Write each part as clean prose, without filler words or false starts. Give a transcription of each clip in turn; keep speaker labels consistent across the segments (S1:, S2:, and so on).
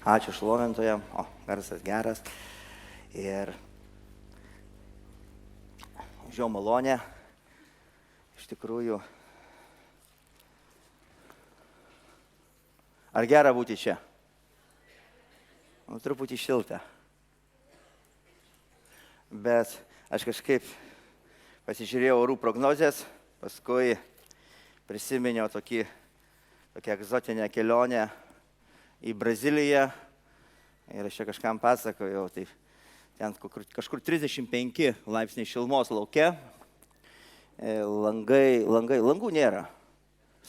S1: Ačiū šlovintojam, garsas geras. Ir žiau malonė, iš tikrųjų. Ar gera būti čia? Truputį šilta. Bet aš kažkaip pasižiūrėjau orų prognozės, paskui prisiminiau tokią egzotinę kelionę į Braziliją ir aš čia kažkam pasakojau, tai ten kažkur 35 laipsniai šilumos lauke, langų nėra,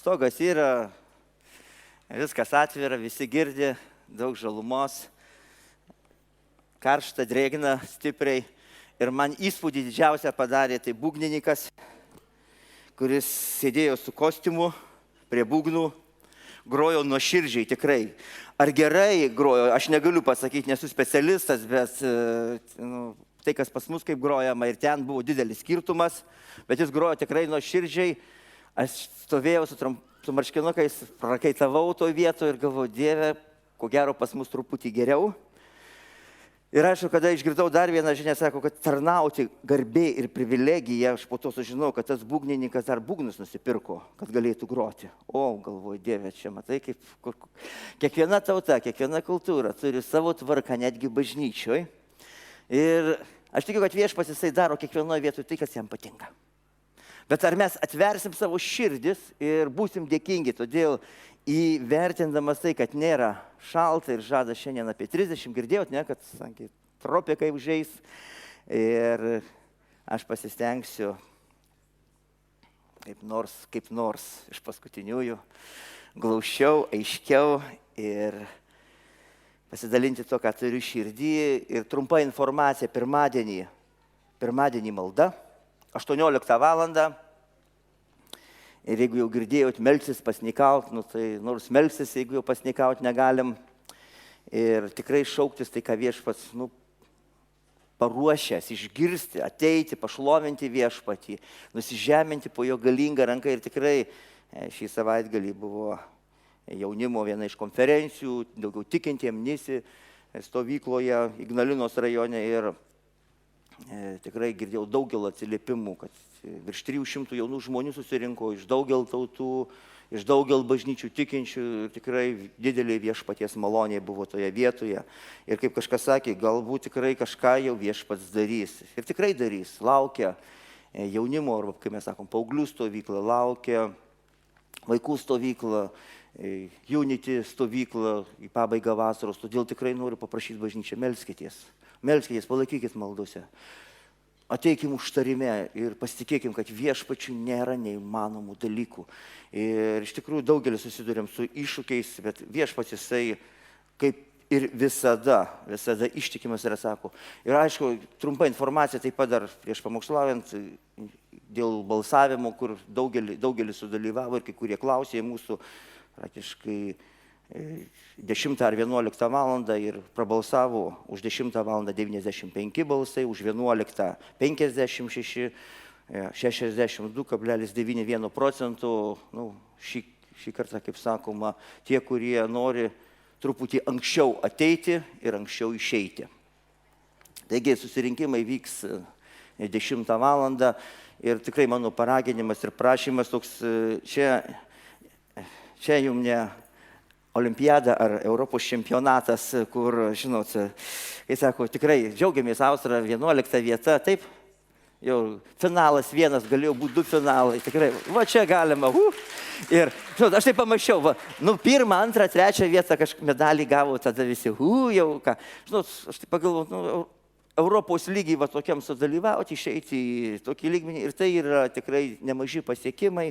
S1: stogas yra, viskas atvira, visi girdi, daug žalumos, karšta, drėgna, stipriai. Ir man įspūdį didžiausią padarė tai būgnininkas, kuris sėdėjo su kostiumu prie būgnų, grojo nuoširdžiai, tikrai. Ar gerai grojo, aš negaliu pasakyti, nesu specialistas, bet tai, kas pas mus kaip grojama, ir ten buvo didelis skirtumas, bet jis grojo tikrai nuoširdžiai. Aš stovėjau su marškinukais, prakaitavau toj vietoje ir galvoju, Dieve, ko gero pas mus truputį geriau. Ir aišku, kada išgirdau dar vieną žinią, sako, kad tarnauti garbė ir privilegija, aš po to sužinau, kad tas būgnininkas dar būgnus nusipirko, kad galėtų groti. Galvoju, Dieve, čia matai, kaip kiekviena tauta, kiekviena kultūra turi savo tvarką, netgi bažnyčioj. Ir aš tikiu, kad Viešpats jisai daro kiekvienoje vietoje tai, kas jam patinka. Bet ar mes atversim savo širdis ir būsim dėkingi, todėl įvertindamas tai, kad nėra šalta ir žada šiandien apie 30, girdėjot, ne, kad sakė, tropikai užeis. Ir aš pasistengsiu kaip nors iš paskutiniųjų glaušiau, aiškiau ir pasidalinti to, ką turiu širdį. Ir trumpa informacija, pirmadienį malda, 18 valandą. Ir jeigu jau girdėjot melsis, pasnikaut, tai nors melsis, jeigu jau pasnikaut negalim. Ir tikrai šauktis tai, ką Viešpats paruošęs, išgirsti, ateiti, pašlovinti Viešpatį, nusižeminti po jo galingą ranką. Ir tikrai šį savaitgalį buvo jaunimo viena iš konferencijų, daugiau tikintiem Nisi stovykloje Ignalinos rajone. Ir tikrai girdėjau daugel atsiliepimų, kad virš 300 jaunų žmonių susirinko iš daugel tautų, iš daugel bažnyčių tikinčių. Ir tikrai didelė Viešpaties malonė buvo toje vietoje. Ir kaip kažkas sakė, galbūt tikrai kažką jau Viešpats darys. Ir tikrai darys. Laukia jaunimo, arba, kaip mes sakom, paauglių stovykla, laukia vaikų stovykla, Unity stovykla į pabaigą vasaros. Todėl tikrai noriu paprašyti bažnyčią, melskitės, palaikykit maldose. Ateikim užtarime ir pasitikėkim, kad Viešpačiui nėra neįmanomų dalykų. Ir iš tikrųjų daugelis susidurėm su iššūkiais, bet Viešpats jisai kaip ir visada ištikimas ir atsako. Ir aišku, trumpa informacija taip pat dar prieš pamokslaujant dėl balsavimo, kur daugelis sudalyvavo ir kai kurie klausė mūsų praktiškai 10 ar 11 valandą ir prabalsavo už 10 valandą 95 balsai, už 11 56, 62,91 procentų. Šį kartą, kaip sakoma, tie, kurie nori truputį anksčiau ateiti ir anksčiau išeiti. Taigi susirinkimai vyks 10 valandą ir tikrai mano paraginimas ir prašymas toks, čia jums ne olimpiada ar Europos čempionatas, kur, žinot, kai sako, tikrai džiaugiamės Austrija 11 vieta, taip, jau finalas vienas, galėjo būti 2 finalai, tikrai, va čia galima, Ir, žinot, aš tai pamačiau, pirmą, antrą, trečią vietą medalį gavo, tada visi, jau ką, žinot, aš tai pagalvoju, Europos lygiai va tokiam sudalyvauti, išeiti į tokį lygmenį ir tai yra tikrai nemaži pasiekimai.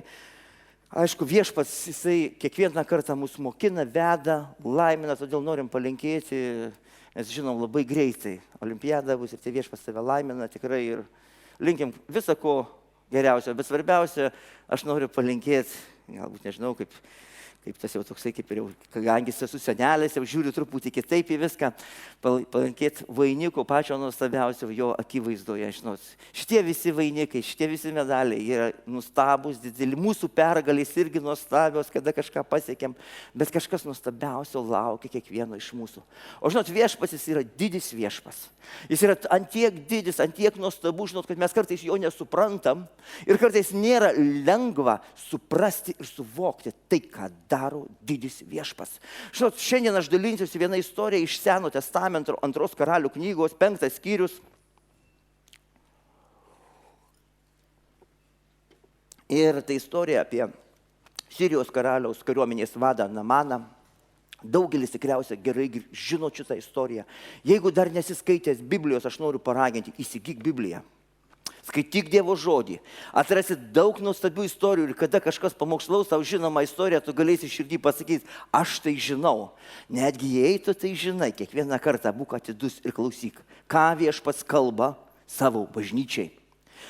S1: Aišku, Viešpats, jisai kiekvieną kartą mus mokina, veda, laimina, todėl norim palinkėti, nes žinom labai greitai. Olimpiada bus ir tai Viešpats tave laimina tikrai ir linkim visą ko geriausio. Bet svarbiausia, aš noriu palinkėti, galbūt nežinau, kaip kaip tas jau toksai, kaip ir jau, kadangi esu senelis, jau žiūriu truputį kitaip į viską, palankėti vainiku pačio nuostabiausio jo akivaizdoje, žinot. Šitie visi vainikai, šitie visi medaliai yra nustabus, dideli, mūsų pergalės irgi nuostabios, kada kažką pasiekėm, bet kažkas nuostabiausio laukia kiekvieno iš mūsų. O žinot, viešpats jis yra didis viešpas. Jis yra antiek didis, antiek nuostabus, žinot, kad mes kartais jo nesuprantam ir kartais nėra lengva suprasti ir suvokti tai, ką daro didis viešpas. Žinot, šiandien aš dalinsiuosi vieną istoriją iš Seno testamento 2 Karalių knygos, 5 skyrius. Ir tai istorija apie Sirijos karaliaus kariuomenės vadą Namaną. Daugelis tikriausiai gerai žino šitą istoriją. Jeigu dar nesiskaitęs Biblijos, aš noriu paraginti, įsigyk Bibliją. Skaityk Dievo žodį. Atrasi daug nuostabių istorijų ir kada kažkas pamokslaus tau žinomą istoriją, tu galėsi širdį pasakyti, aš tai žinau. Netgi jei tu tai žinai, kiekvieną kartą būk atidus ir klausyk, ką viešpats kalba savo bažnyčiai.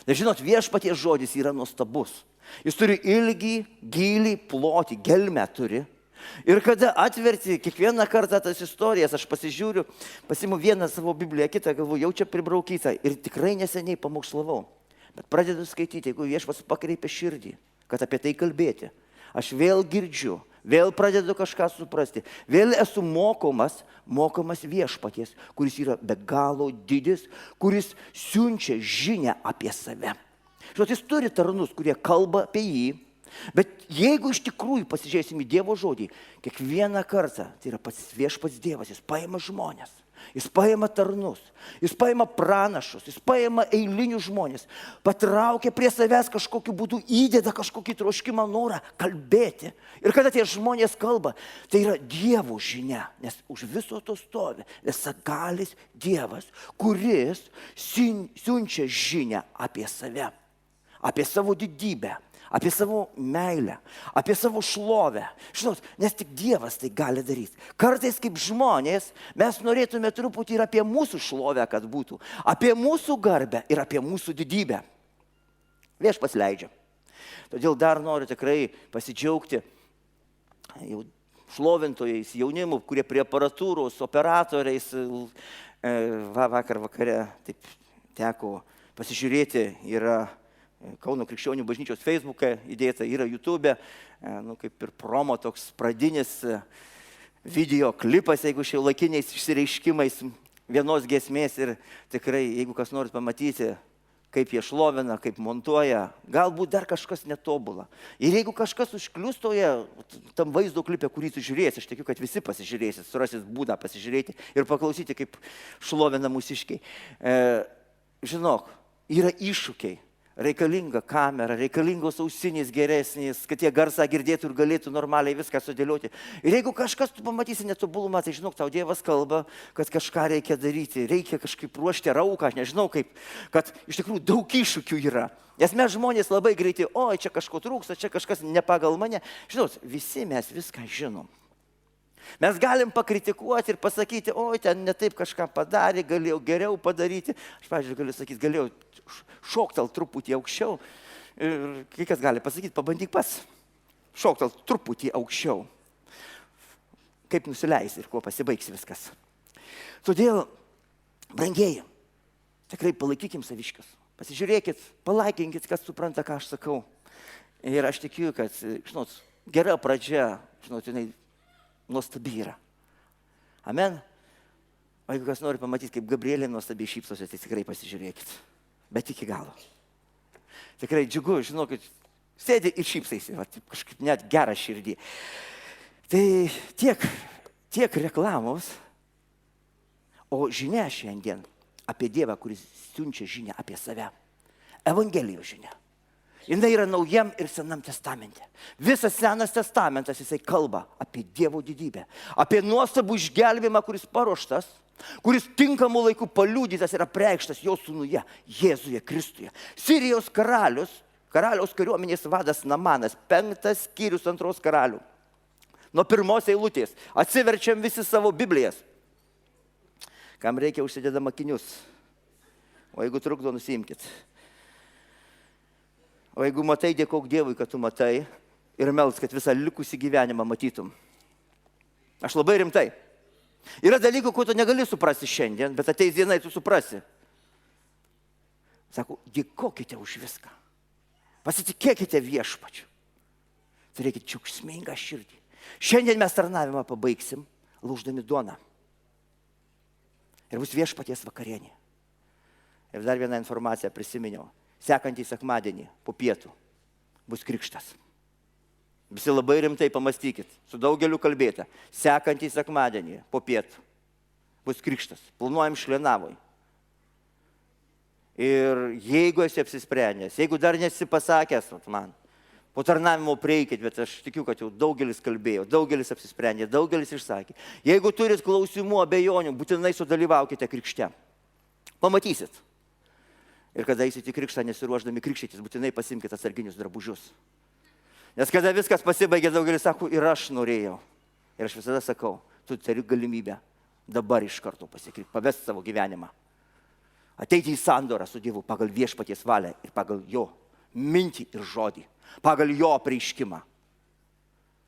S1: Nes žinot, viešpaties žodis yra nuostabus. Jis turi ilgį, gylį, plotį, gelmę turi. Ir kada atverti kiekvieną kartą tas istorijas, aš pasižiūriu, pasimu vieną savo Bibliją, kitą galvoju, jau čia pribraukyta ir tikrai neseniai pamokslavau. Bet pradedu skaityti, jeigu viešpats pakreipia širdį, kad apie tai kalbėti. Aš vėl girdžiu, vėl pradedu kažką suprasti, vėl esu mokomas viešpaties, kuris yra be galo didis, kuris siunčia žinią apie save. Žinot, jis turi tarnus, kurie kalba apie jį. Bet jeigu iš tikrųjų pasižiūrėsim į Dievo žodį, kiekvieną kartą, tai yra pats viešpats Dievas, jis paima žmonės, jis paima tarnus, jis paima pranašus, jis paima eilinius žmonės, patraukia prie savęs kažkokiu būdu, įdeda kažkokį troškimą norą kalbėti. Ir kada tie žmonės kalba, tai yra Dievo žinia, nes už viso to stovi visagalis Dievas, kuris siunčia žinią apie save, apie savo didybę, apie savo meilę, apie savo šlovę. Žinot, nes tik Dievas tai gali daryti. Kartais kaip žmonės mes norėtume truputį ir apie mūsų šlovę, kad būtų, apie mūsų garbę ir apie mūsų didybę. Viešpats leidžia. Todėl dar noriu tikrai pasidžiaugti jau šlovintojais, jaunimu, kurie prie aparatūros, operatoriais. Vakar vakare taip teko pasižiūrėti, yra Kauno Krikščionių bažnyčios Facebook'e įdėta, yra YouTube'e, kaip ir promo toks pradinis video klipas, jeigu šiuolaikiniais išsireiškimais vienos giesmės ir tikrai, jeigu kas norit pamatyti, kaip jie šlovina, kaip montuoja, galbūt dar kažkas netobula. Ir jeigu kažkas užkliustoje tam vaizdo klipe, kurį tu žiūrėsi, aš tikiu, kad visi pasižiūrėsit, surasit būdą pasižiūrėti ir paklausyti, kaip šlovina mūsiškiai. Žinok, yra iššūkiai. Reikalinga kamera, reikalingos ausinės geresnės, kad jie garsą girdėtų ir galėtų normaliai viską sudėlioti. Ir jeigu kažkas tu pamatysi netobulumą, tai žinok, tau Dievas kalba, kad kažką reikia daryti, reikia kažkaip ruošti rauką, aš nežinau kaip, kad iš tikrųjų daug iššūkių yra. Nes mes žmonės labai greitai, oi, čia kažko trūksta, čia kažkas ne pagal mane. Žinot, visi mes viską žinom. Mes galim pakritikuoti ir pasakyti, oi, ten ne taip kažką padarė, galėjau geriau padaryti. Aš, pavyzdžiui, galiu sakyti, galėjau šoktel truputį aukščiau. Ir kai kas gali pasakyti, pabandyk pats. Šoktel truputį aukščiau. Kaip nusileisi ir kuo pasibaigs viskas. Todėl, brangieji, tikrai palaikykim saviškius. Pasižiūrėkit, palaikinkit, kas supranta, ką aš sakau. Ir aš tikiu, kad, žinot, gera pradžia, žinot, jinai nuostabi yra. Amen. O jeigu kas nori pamatyti, kaip Gabrielė nuostabiai šypsosi, tai tikrai pasižiūrėkit. Bet iki galo. Tikrai džiugu, žinokit, sėdi ir šypsaisi, kažkaip net gerą širdį. Tai tiek reklamos, o žinia šiandien apie Dievą, kuris siunčia žinią apie save. Evangelijos žinia. Jis yra Naujam ir Senam testamente. Visas Senas testamentas jisai kalba apie Dievo didybę, apie nuostabų išgelbėjimą, kuris paruoštas, kuris tinkamų laikų paliudytas ir apreikštas jo sūnuje, Jėzuje Kristuje. Sirijos karaliaus kariuomenės vadas Namanas, 5 skyrius 2 karalių. Nuo 1 eilutės. Atsiverčiam visi savo Biblijas. Kam reikia, užsidedam akinius. O jeigu trukdo, nusiimkit. O jeigu matai, dėkok Dievui, kad tu matai. ir melsk, kad visą likusį gyvenimą matytum. Aš labai rimtai. Yra dalykų, ko tu negali suprasti šiandien, bet ateis diena, tu suprasi. Sako, dėkokite už viską. Pasitikėkite viešpačiu. Turėkite džiaugsmingą širdį. Šiandien mes tarnavimą pabaigsim, lauždami duoną. Ir bus viešpaties vakarienė. Ir dar vieną informaciją prisiminiau. Sekantį sekmadienį po pietų bus krikštas. Visi labai rimtai pamastykit, su daugeliu kalbėta. Sekantį sekmadienį po pietų bus krikštas. Planuojam Šlienavoj. Ir jeigu esi apsisprendęs, jeigu dar nesi pasakęs man, po tarnavimo prieikit, bet aš tikiu, kad jau daugelis kalbėjo, daugelis apsisprendė, daugelis išsakė. Jeigu turit klausimų, abejonių, būtinai sudalyvaukite krikšte. Pamatysit. Ir kada eisite į krikštą nesiruošdami krikštytis, būtinai pasimkite atsarginius drabužius. Nes kada viskas pasibaigė, daugelis sako, ir aš norėjau. Ir aš visada sakau, tu turi galimybę dabar iš karto pasikreipti, pavesti savo gyvenimą. Ateiti į sandorą su Dievu pagal viešpaties valią ir pagal jo mintį ir žodį, pagal jo apreiškimą.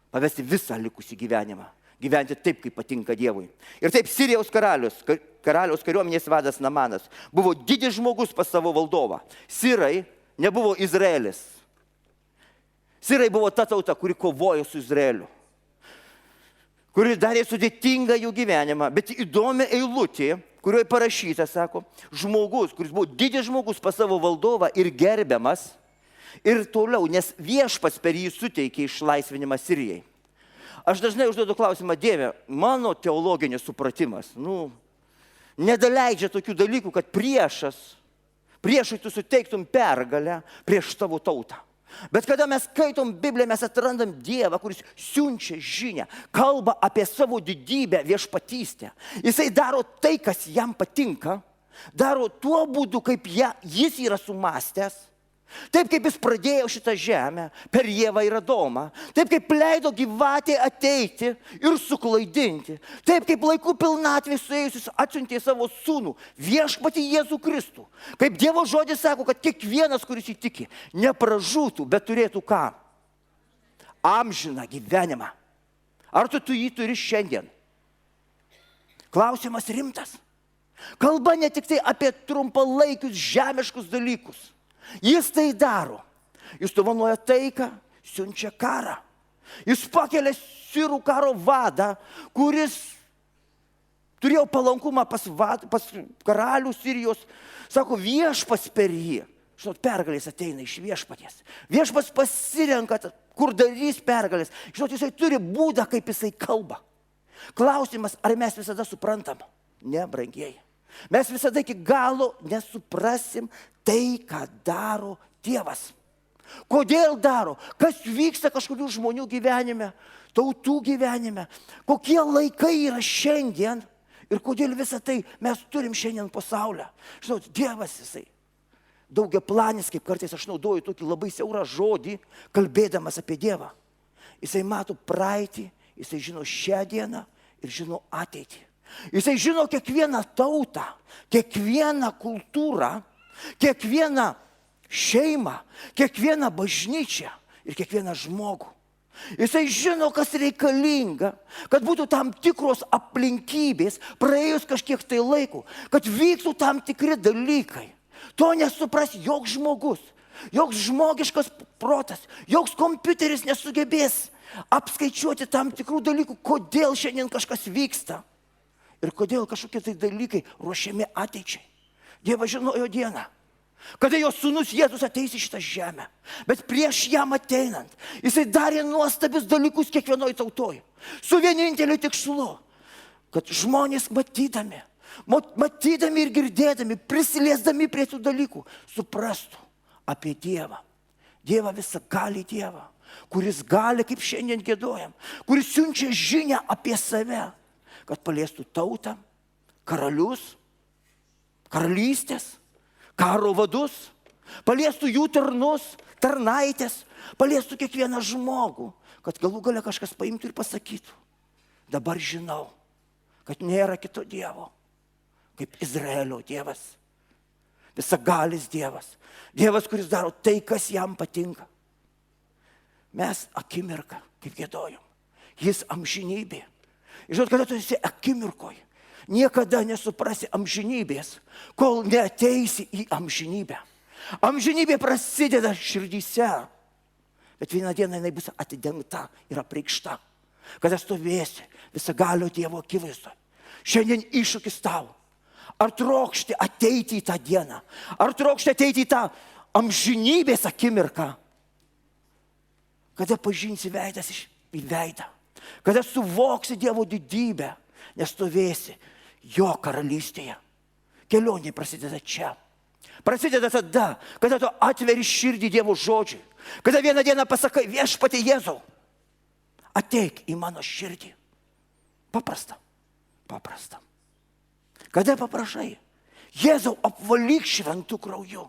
S1: Pavesti visą likusį gyvenimą, gyventi taip, kaip patinka Dievui. Ir taip Sirijos karaliaus kariuomenės vadas Namanas buvo didis žmogus pas savo valdovą. Sirai nebuvo Izraelis. Sirai buvo ta tauta, kuri kovojo su Izraeliu, kuri darė sudėtingą jų gyvenimą, bet įdomi eilutė, kurioje parašyta, sako, žmogus, kuris buvo didis žmogus pas savo valdovą ir gerbiamas, ir toliau, nes viešpats per jį suteikė išlaisvinimą Sirijai. Aš dažnai užduodu klausimą, Dieve, mano teologinis supratimas, nedaleidžia tokių dalykų, kad priešui tu suteiktum pergalę prieš tavo tautą. Bet kada mes skaitom Bibliją, mes atrandam Dievą, kuris siunčia žinią, kalba apie savo didybę, viešpatystę. Jisai daro tai, kas jam patinka, daro tuo būdu, kaip jis yra sumastęs. Taip, kaip jis pradėjo šitą žemę per Ievą ir Adomą. Taip, kaip leido gyvatė ateiti ir suklaidinti. Taip, kaip laikų pilnatvė suėjusius atsiuntė savo sūnų, viešpatį Jėzų Kristų. Kaip Dievo žodis sako, kad kiekvienas, kuris įtiki, nepražūtų, bet turėtų ką? Amžiną gyvenimą. Ar tu jį turi šiandien? Klausimas rimtas. Kalba ne tik tai apie trumpalaikius žemiškus dalykus. Jis tai daro. Jis dovanoja taiką, siunčia karą. Jis pakelia sirų karo vadą, kuris turėjo palankumą pas karalių Sirijos. Sako, viešpats per jį. Žinot, pergalės ateina iš viešpaties. Viešpats pasirenka, kur darys pergalės. Žinot, jisai turi būdą, kaip jisai kalba. Klausimas, ar mes visada suprantam? Ne, brangieji. Mes visada iki galo nesuprasim tai, ką daro Dievas. Kodėl daro? Kas vyksta kažkokių žmonių gyvenime, tautų gyvenime? Kokie laikai yra šiandien ir kodėl visą tai mes turim šiandien pasaulyje? Žinot, Dievas jisai daugiaplanis, kaip kartais aš naudoju tokį labai siaurą žodį, kalbėdamas apie Dievą. Jisai mato praeitį, jisai žino šią dieną ir žino ateitį. Jisai žino kiekvieną tautą, kiekvieną kultūrą, kiekvieną šeimą, kiekvieną bažnyčią ir kiekvieną žmogų. Jisai žino, kas reikalinga, kad būtų tam tikros aplinkybės, praėjus kažkiek tai laiko, kad vyktų tam tikri dalykai. To nesupras joks žmogus, joks žmogiškas protas, joks kompiuteris nesugebės apskaičiuoti tam tikrų dalykų, kodėl šiandien kažkas vyksta. Ir kodėl kažkokie tai dalykai ruošiami ateičiai. Dievas žinojo dieną, kada jo sūnus Jėzus ateis į šitą žemę. Bet prieš jam ateinant, jisai darė nuostabius dalykus kiekvienoj tautoj. Su vieninteliu tikslu, kad žmonės matydami ir girdėdami, prisiliesdami prie tų dalykų, suprastų apie Dievą. Dievą visą gali Dievą, kuris gali, kaip šiandien giedojam, kuris siunčia žinią apie save, kad paliestų tautą, karalius, karalystės, karo vadus, paliestų jų tarnus, tarnaitės, paliestų kiekvieną žmogų, kad galų gale kažkas paimtų ir pasakytų. Dabar žinau, kad nėra kito Dievo, kaip Izraelio Dievas, visagalis Dievas, Dievas, kuris daro tai, kas jam patinka.
S2: Mes akimirką, kaip giedojom. Jis amžinybė. Žinot, kada tu esi akimirkoje, niekada nesuprasi amžinybės, kol neateisi į amžinybę. Amžinybė prasideda širdyse, bet vieną dieną jinai bus atidengta ir apreikšta, kada stovėsi visagalio Dievo akivaizdoje. Šiandien iššūkis tau. Ar trokšti ateiti į tą dieną? Ar trokšti ateiti į tą amžinybės akimirką? Kada pažinsi veidas į veidą? Kada suvoksi Dievo didybę, nes stovėsi jo karalystėje. Kelionė prasideda čia. Prasideda tada, kada tu atveri širdį Dievo žodžiui. Kada vieną dieną pasakai, viešpatie Jėzau, ateik į mano širdį. Paprasta. Paprasta. Kada paprašai, Jėzau, apvalyk šventų krauju.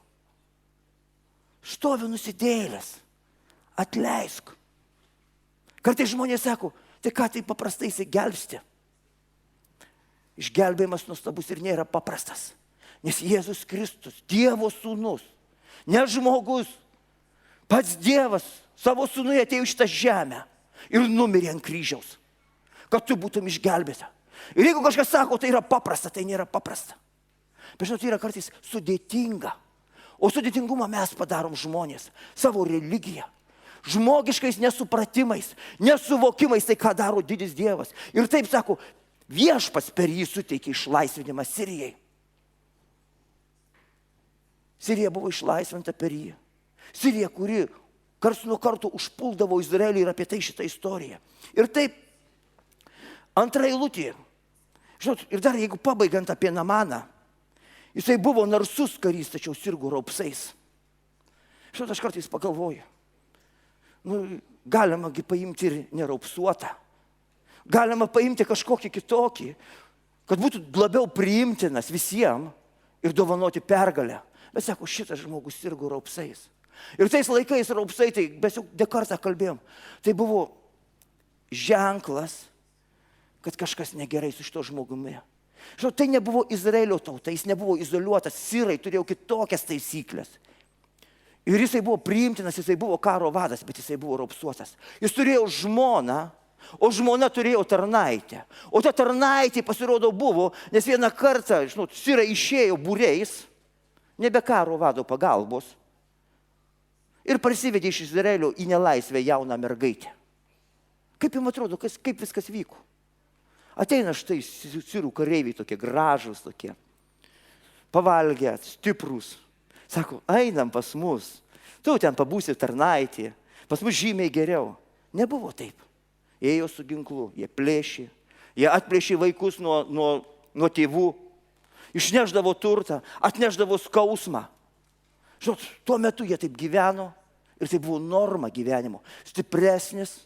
S2: Stovi nusidėjėlis, atleisk. Kartais žmonės sako, tai ką tai paprastai įsigelbsti? Išgelbėjimas nuostabus ir nėra paprastas. Nes Jėzus Kristus, Dievo sūnus, ne žmogus, pats Dievas savo sūnui atėjo šitą žemę ir numirė ant kryžiaus, kad tu būtum išgelbėta. Ir jeigu kažkas sako, tai yra paprasta, tai nėra paprasta. Bet žinot, tai yra kartais sudėtinga. O sudėtingumą mes padarom žmonės savo religiją, žmogiškais nesupratimais, nesuvokimais, tai ką daro didis Dievas. Ir taip sako, viešpats per jį suteikė išlaisvinimą Sirijai. Sirija buvo išlaisvinta per jį. Sirija, kuri karts nuo karto užpuldavo Izraelį, ir apie tai šitą istoriją. Ir taip, antra eilutė. Žinot, ir dar jeigu pabaigiant apie Namaną, jisai buvo narsus karys, tačiau sirgo raupsais. Žinot, aš kartais pagalvoju, galimagi paimti ir neraupsuotą. Galima paimti kažkokį kitokį, kad būtų labiau priimtinas visiems ir dovanoti pergalę. Bet sako, šitas žmogus sirgo raupsais. Ir tais laikais raupsai, tai mes jau dekartą kalbėjom, tai buvo ženklas, kad kažkas negerai su šito žmogumi. Žinot, tai nebuvo Izraelio tauta, jis nebuvo izoliuotas, sirai turėjo kitokias taisyklės. Ir jisai buvo priimtinas, jisai buvo karo vadas, bet jisai buvo raupsuotas. Jis turėjo žmoną, o žmona turėjo tarnaitę. O ta tarnaitė pasirodo buvo, nes vieną kartą, žinot, sirai išėjo būriais, nebe karo vado pagalbos, ir parsivedė iš Izraelio į nelaisvę jauną mergaitę. Kaip jums atrodo, kaip viskas vyko? Ateina štai sirų kareiviai tokie gražūs, tokie pavalgę, stiprus. Sako, einam pas mus, tu ten pabūsi tarnaitė, pas mus žymiai geriau. Nebuvo taip. Ėjo su ginklu, jie plėšė, jie atplėšė vaikus nuo tėvų, išneždavo turtą, atneždavo skausmą. Žinot, tuo metu jie taip gyveno ir tai buvo norma gyvenimo. Stipresnis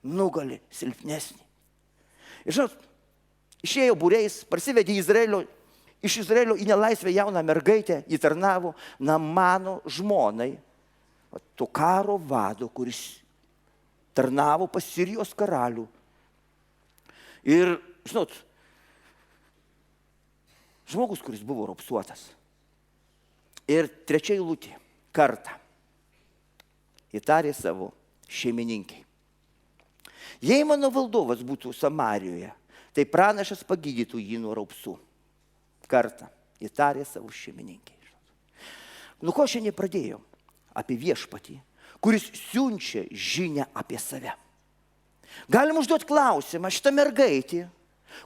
S2: nugali silpnesnį. Ir žinot, išėjo būriais, parsivedė iš Izraelio į nelaisvę jauną mergaitę, jį tarnavo Namano žmonai, to karo vado, kuris tarnavo pas Sirijos karalių. Ir, žinot, žmogus, kuris buvo raupsuotas. Ir trečia eilutė, kartą, įtarė savo šeimininkiai. Jei mano valdovas būtų Samarijoje, tai pranašas pagydytų jį nuo raupsų. Kartą, įtarė savo šeimininkiai. Nu ko šiandien pradėjom? Apie viešpatį, kuris siunčia žinią apie save. Galim užduoti klausimą, šitą mergaitį,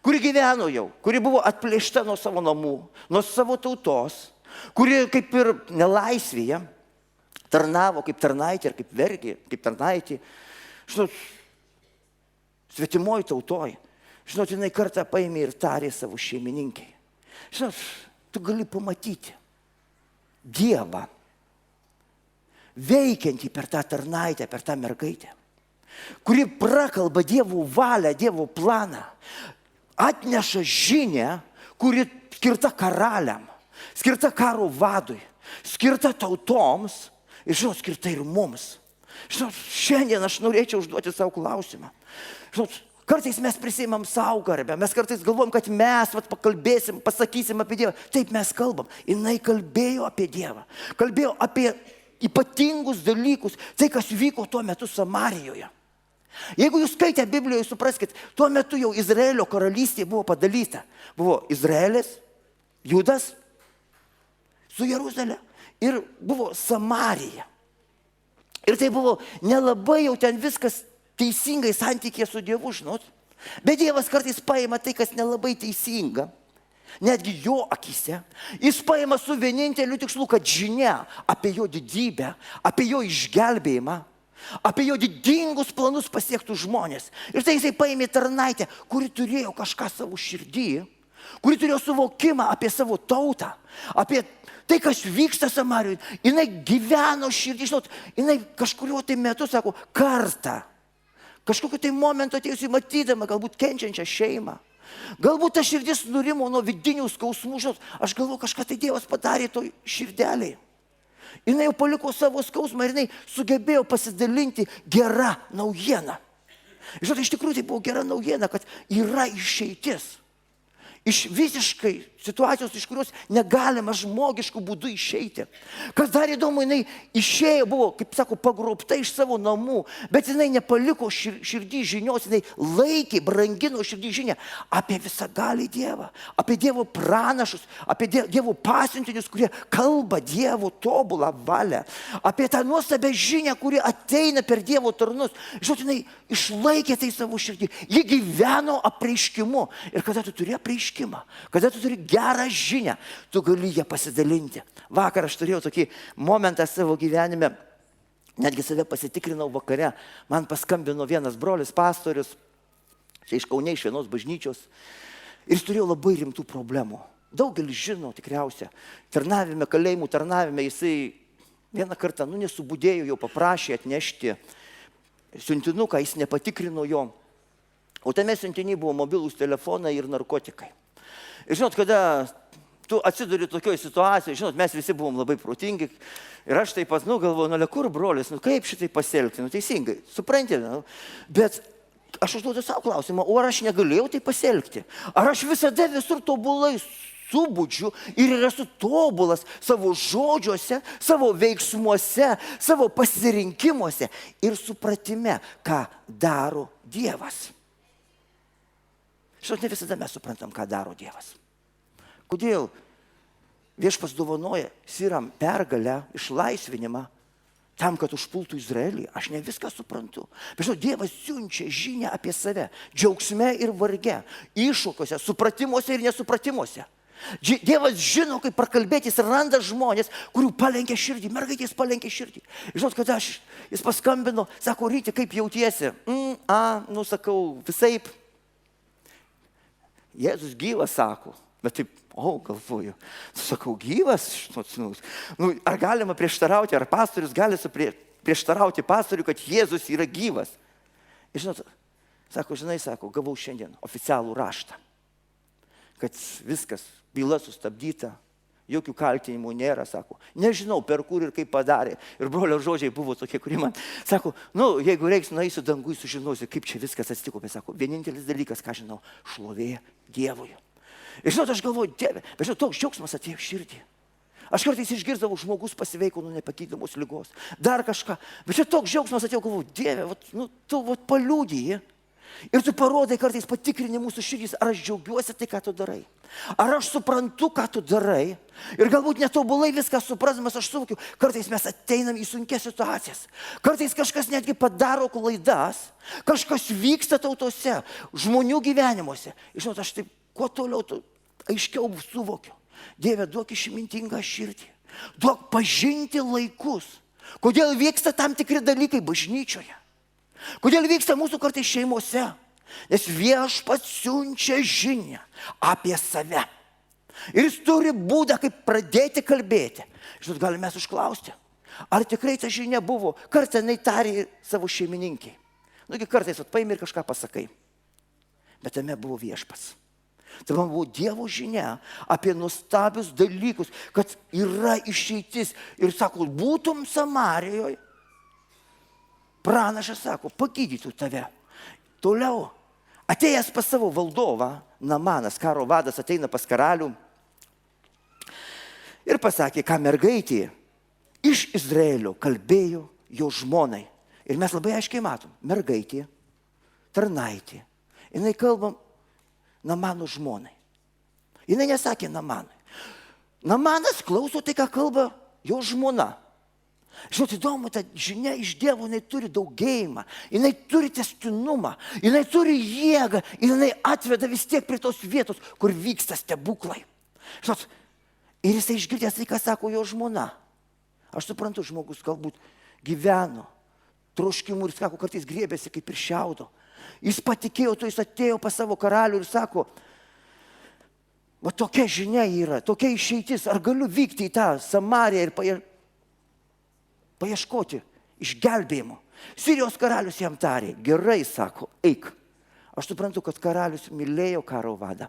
S2: kuri gyveno jau, kuri buvo atplėšta nuo savo namų, nuo savo tautos, kuri kaip ir nelaisvėje tarnavo kaip tarnaitė ar kaip vergė, kaip tarnaitė, žinot, svetimoji tautoj. Žinot, jinai kartą paėmė ir tarė savo šeimininkiai. Žinot, tu gali pamatyti Dievą, veikiantį per tą tarnaitę, per tą mergaitę, kuri prakalba Dievo valią, Dievo planą, atneša žinią, kuri skirta karaliam, skirta karo vadui, skirta tautoms ir, žinot, skirta ir mums. Žinot, šiandien aš norėčiau užduoti savo klausimą. Žinot, kartais mes prisimam savo garbę, mes kartais galvom, kad mes pakalbėsim, pasakysim apie Dievą. Taip mes kalbam. Jinai kalbėjo apie Dievą, kalbėjo apie ypatingus dalykus, tai kas vyko tuo metu Samarijoje. Jeigu jūs skaitę Biblijoje, supraskit, tuo metu jau Izraelio karalystė buvo padalyta. Buvo Izraelis, Judas su Jeruzalė ir buvo Samarija. Ir tai buvo nelabai jau ten viskas teisingai santykė su Dievu, žinot. Bet Dievas kartais paima tai, kas nelabai teisinga, netgi jo akise. Jis paima su vieninteliu tikslu, kad žinia apie jo didybę, apie jo išgelbėjimą, apie jo didingus planus pasiektų žmonės. Ir tai jisai paėmė tarnaitę, kuri turėjo kažką savo širdį, kuri turėjo suvokimą apie savo tautą, apie tai, kas vyksta Samarijoje. Jinai gyveno širdį, žinot, jinai kažkurio tai metu, sako, kartą, kažkokiu tai momentu atėjusi matydama, galbūt kenčiančią šeimą. Galbūt ta širdis nurimo nuo vidinių skausmų, žinot, aš galvoju, kažką tai Dievas padarė toj širdeliai. Jinai jau paliko savo skausmą ir jinai sugebėjo pasidalinti gerą naujieną. Žinot, iš tikrųjų tai buvo gera naujiena, kad yra išeitis. Iš visiškai situacijos, iš kurios negalima žmogiškų būdų išeiti. Kas dar įdomu, jinai išėjo, buvo, kaip sako, pagrobta iš savo namų, bet jinai nepaliko širdį žinios, jinai laikė, brangino širdį žinią apie visagalį Dievą, apie Dievo pranašus, apie Dievo pasiuntinius, kurie kalba Dievo tobulą valią, apie tą nuostabią žinią, kuri ateina per Dievo tarnus. Žinot, jinai išlaikė tai savo širdį, ji gyveno apreiškimu. Ir kada tu turi apreiškimą, kada tu turi gerą žinią, tu gali ją pasidalinti. Vakar aš turėjau tokį momentą savo gyvenime, netgi save pasitikrinau vakare, man paskambino vienas brolis pastorius, čia iš Kaune, iš vienos bažnyčios, ir jis turėjo labai rimtų problemų. Daugelis žino tikriausia, tarnavime, kalėjimų tarnavime, jisai vieną kartą, nesubudėjo, jau paprašė atnešti siuntinuką, jis nepatikrino jo. O tame siuntiny buvo mobilūs telefonai ir narkotikai. Ir žinot, kada tu atsiduri tokioje situacijoje, žinot, mes visi buvom labai protingi. Ir aš taip pat, galvoju, kur brolis, kaip šitai pasielgti, teisingai, supranti, bet aš užduodu savo klausimą, o ar aš negalėjau tai pasielgti? Ar aš visada visur tobulai subudžiu ir esu tobulas savo žodžiuose, savo veiksmuose, savo pasirinkimuose ir supratime, ką daro Dievas? Žinot, ne visada mes suprantam, ką daro Dievas. Kodėl Viešpats dovanoja Siram pergalę, išlaisvinimą, tam, kad užpultų Izraelį? Aš ne viską suprantu. Bet žinot, Dievas siunčia žinią apie save, džiaugsme ir varge, iššūkiuose, supratimuose ir nesupratimuose. Dievas žino, kaip prakalbėti, jis randa žmonės, kurių palenkia širdį, mergaitės palenkia širdį. Žinot, kada jis paskambino, sako, Ryti, kaip jautiesi? Sakau, visaip. Jėzus gyvas, sako, bet taip, galvoju, sakau, gyvas, ar galima prieštarauti, ar pastorius gali prieštarauti pastoriui, kad Jėzus yra gyvas? Ir žinot, sako, gavau šiandien oficialų raštą, kad viskas, byla sustabdyta, jokių kaltinimų nėra, sako, nežinau, per kur ir kaip padarė. Ir brolio žodžiai buvo tokie, kurie man sako, jeigu reiks, nueisiu dangui, sužinosiu, kaip čia viskas atsitiko. Bet sako, vienintelis dalykas, ką žinau, šlovė Dievui. Ir žinot, aš galvoju, Dieve, bet žinot, toks džiaugsmas atėjo širdį. Aš kartais išgirdavau, žmogus pasiveiko nuo nepakydamos ligos, dar kažką. Bet čia toks džiaugsmas atėjo, galvoju, Dieve, tu paliudiji. Ir tu parodai kartais patikrini mūsų širdys, ar aš džiaugiuosi tai, ką tu darai. Ar aš suprantu, ką tu darai. Ir galbūt netobulai viską suprasdamas, aš suvokiu, kartais mes ateinam į sunkias situacijas. Kartais kažkas netgi padaro klaidas, kažkas vyksta tautose, žmonių gyvenimuose. Ir žinot, aš taip, kuo toliau, aiškiau suvokiu. Dieve, duok išmintingą širdį. Duok pažinti laikus. Kodėl vyksta tam tikri dalykai bažnyčioje. Kodėl vyksta mūsų kartais šeimose? Nes Viešpats siunčia žinią apie save. Ir jis turi būdą, kaip pradėti kalbėti. Žinot, galime mes užklausti, ar tikrai ta žinia buvo? Kartą jinai tarė savo šeimininkiai. Kartais paimi ir kažką pasakai. Bet tame buvo Viešpats. Tai man buvo Dievo žinia apie nuostabius dalykus, kad yra išeitis. Ir sako, būtum Samarijoje. Pranašas sako, pagydytų tave. Toliau, atėjęs pas savo valdovą, Namanas, karo vadas, ateina pas karalių ir pasakė, ką mergaitė iš Izraelio kalbėjo jo žmonai. Ir mes labai aiškiai matom, mergaitė, tarnaitė, jinai kalba Namano žmonai. Jinai nesakė Namanui. Namanas klauso tai, ką kalba jo žmona. Žinot, įdomu, ta žinia iš Dievo, jinai turi daugėjimą, jinai turi testinumą, jinai turi jėgą ir jinai atveda vis tiek prie tos vietos, kur vyksta stebuklai. Žinot, ir jisai išgirdęs tai, ką sako jo žmona. Aš suprantu, žmogus galbūt gyveno troškimų ir sako, kartais griebėsi kaip ir šiaudo. Jis patikėjo, to jis atėjo pas savo karalių ir sako, va tokia žinia yra, tokia išeitis, ar galiu vykti į tą Samariją ir paieškoti išgelbėjimo. Sirijos karalius jam tarė, gerai, sako, eik. Aš suprantu, kad karalius mylėjo karo vadą.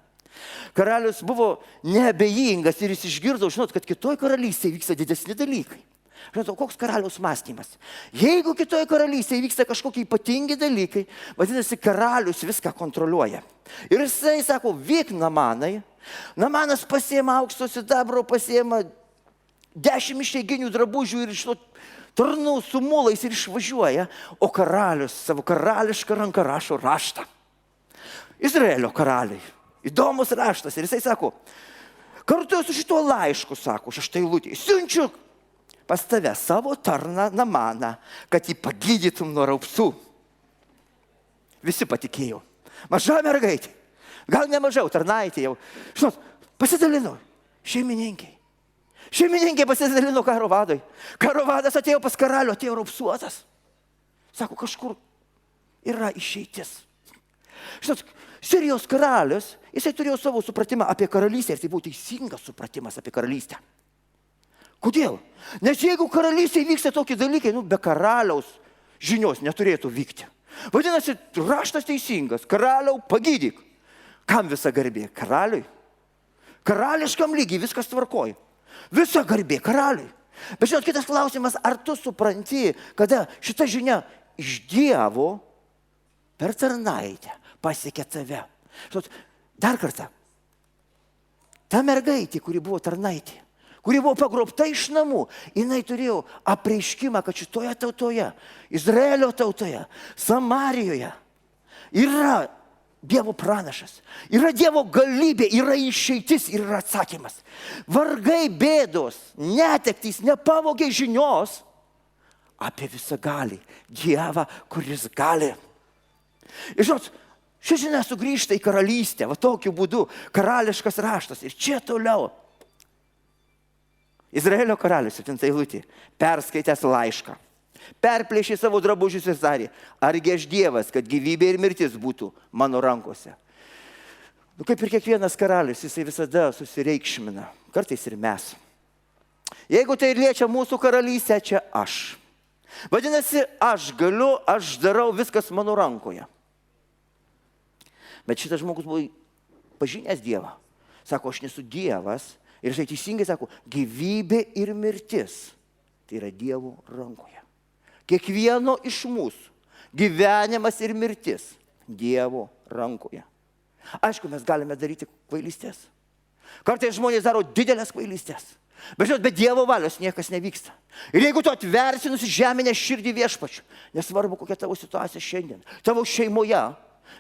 S2: Karalius buvo neabejingas ir jis išgirdo, žinot, kad kitoj karalystėje vyksta didesni dalykai. Žinot, koks karaliaus mąstymas? Jeigu kitoj karalystėje vyksta kažkokie ypatingi dalykai, vadinasi, karalius viską kontroliuoja. Ir jisai sako, vyk Namanai. Namanas pasiema aukšto sidabro, pasiema 10 išeiginių drabužių ir žinot, tarnų su mulais ir išvažiuoja, o karalius savo karališką ranką rašo raštą. Izraelio karaliai. Įdomus raštas. Ir jisai sako, kartu su šituo laišku, sako, 6 eilutė, siunčiu pas tave savo tarną Namaną, kad jį pagydytum nuo raupsų. Visi patikėjo. Maža mergaitė. Gal nemažiau, tarnaitė jau. Žinot, pasidalino šeimininkiai. Šeimininkė pasidalino karo vadui. Karo vadas atėjo pas karalių, atėjo raupsuotas. Sako, kažkur yra išeitis. Žinot, Sirijos karalius, jisai turėjo savo supratimą apie karalystę ir tai buvo teisingas supratimas apie karalystę. Kodėl? Nes jeigu karalystėje vyksta tokie dalykai, be karaliaus žinios neturėtų vykti. Vadinasi, raštas teisingas. Karaliau, pagydyk. Kam visa garbė? Karaliui. Karališkam lygiai viskas tvarkoja. Visa garbė karaliui. Bet žinot, kitas klausimas, ar tu supranti, kada šita žinia iš Dievo per tarnaitę pasiekė tave? Žinot, dar kartą. Ta mergaitė, kuri buvo tarnaitė, kuri buvo pagrobta iš namų, jinai turėjo apreiškimą, kad šitoje tautoje, Izraelio tautoje, Samarijoje yra Dievo pranašas, yra Dievo galybė, yra išeitis ir yra atsakymas. Vargai, bėdos, netektys, nepavogė žinios apie visagalį Dievą, kuris gali. Ir žinot, ši žinia sugrįžta į karalystę, va tokiu būdu, karališkas raštas. Ir čia toliau. Izraelio karalius, 7 eilutė, perskaitęs laišką, perplėšė savo drabužius ir tarė, argi aš Dievas, kad gyvybė ir mirtis būtų mano rankose. Kaip ir kiekvienas karalius, jisai visada susireikšmina, kartais ir mes. Jeigu tai liečia mūsų karalystę, čia aš. Vadinasi, aš galiu, aš darau, viskas mano rankoje. Bet šitas žmogus buvo pažinęs Dievą. Sako, aš nesu Dievas. Ir jisai teisingai sako, gyvybė ir mirtis, tai yra Dievo rankoje. Kiekvieno iš mūsų gyvenimas ir mirtis Dievo rankoje. Aišku, mes galime daryti kvailystės. Kartais žmonės daro didelės kvailystės. Bet žinot, be Dievo valios niekas nevyksta. Ir jeigu tu atversi nusižeminę širdį Viešpačiu, nesvarbu kokia tavo situacija šiandien, tavo šeimoje,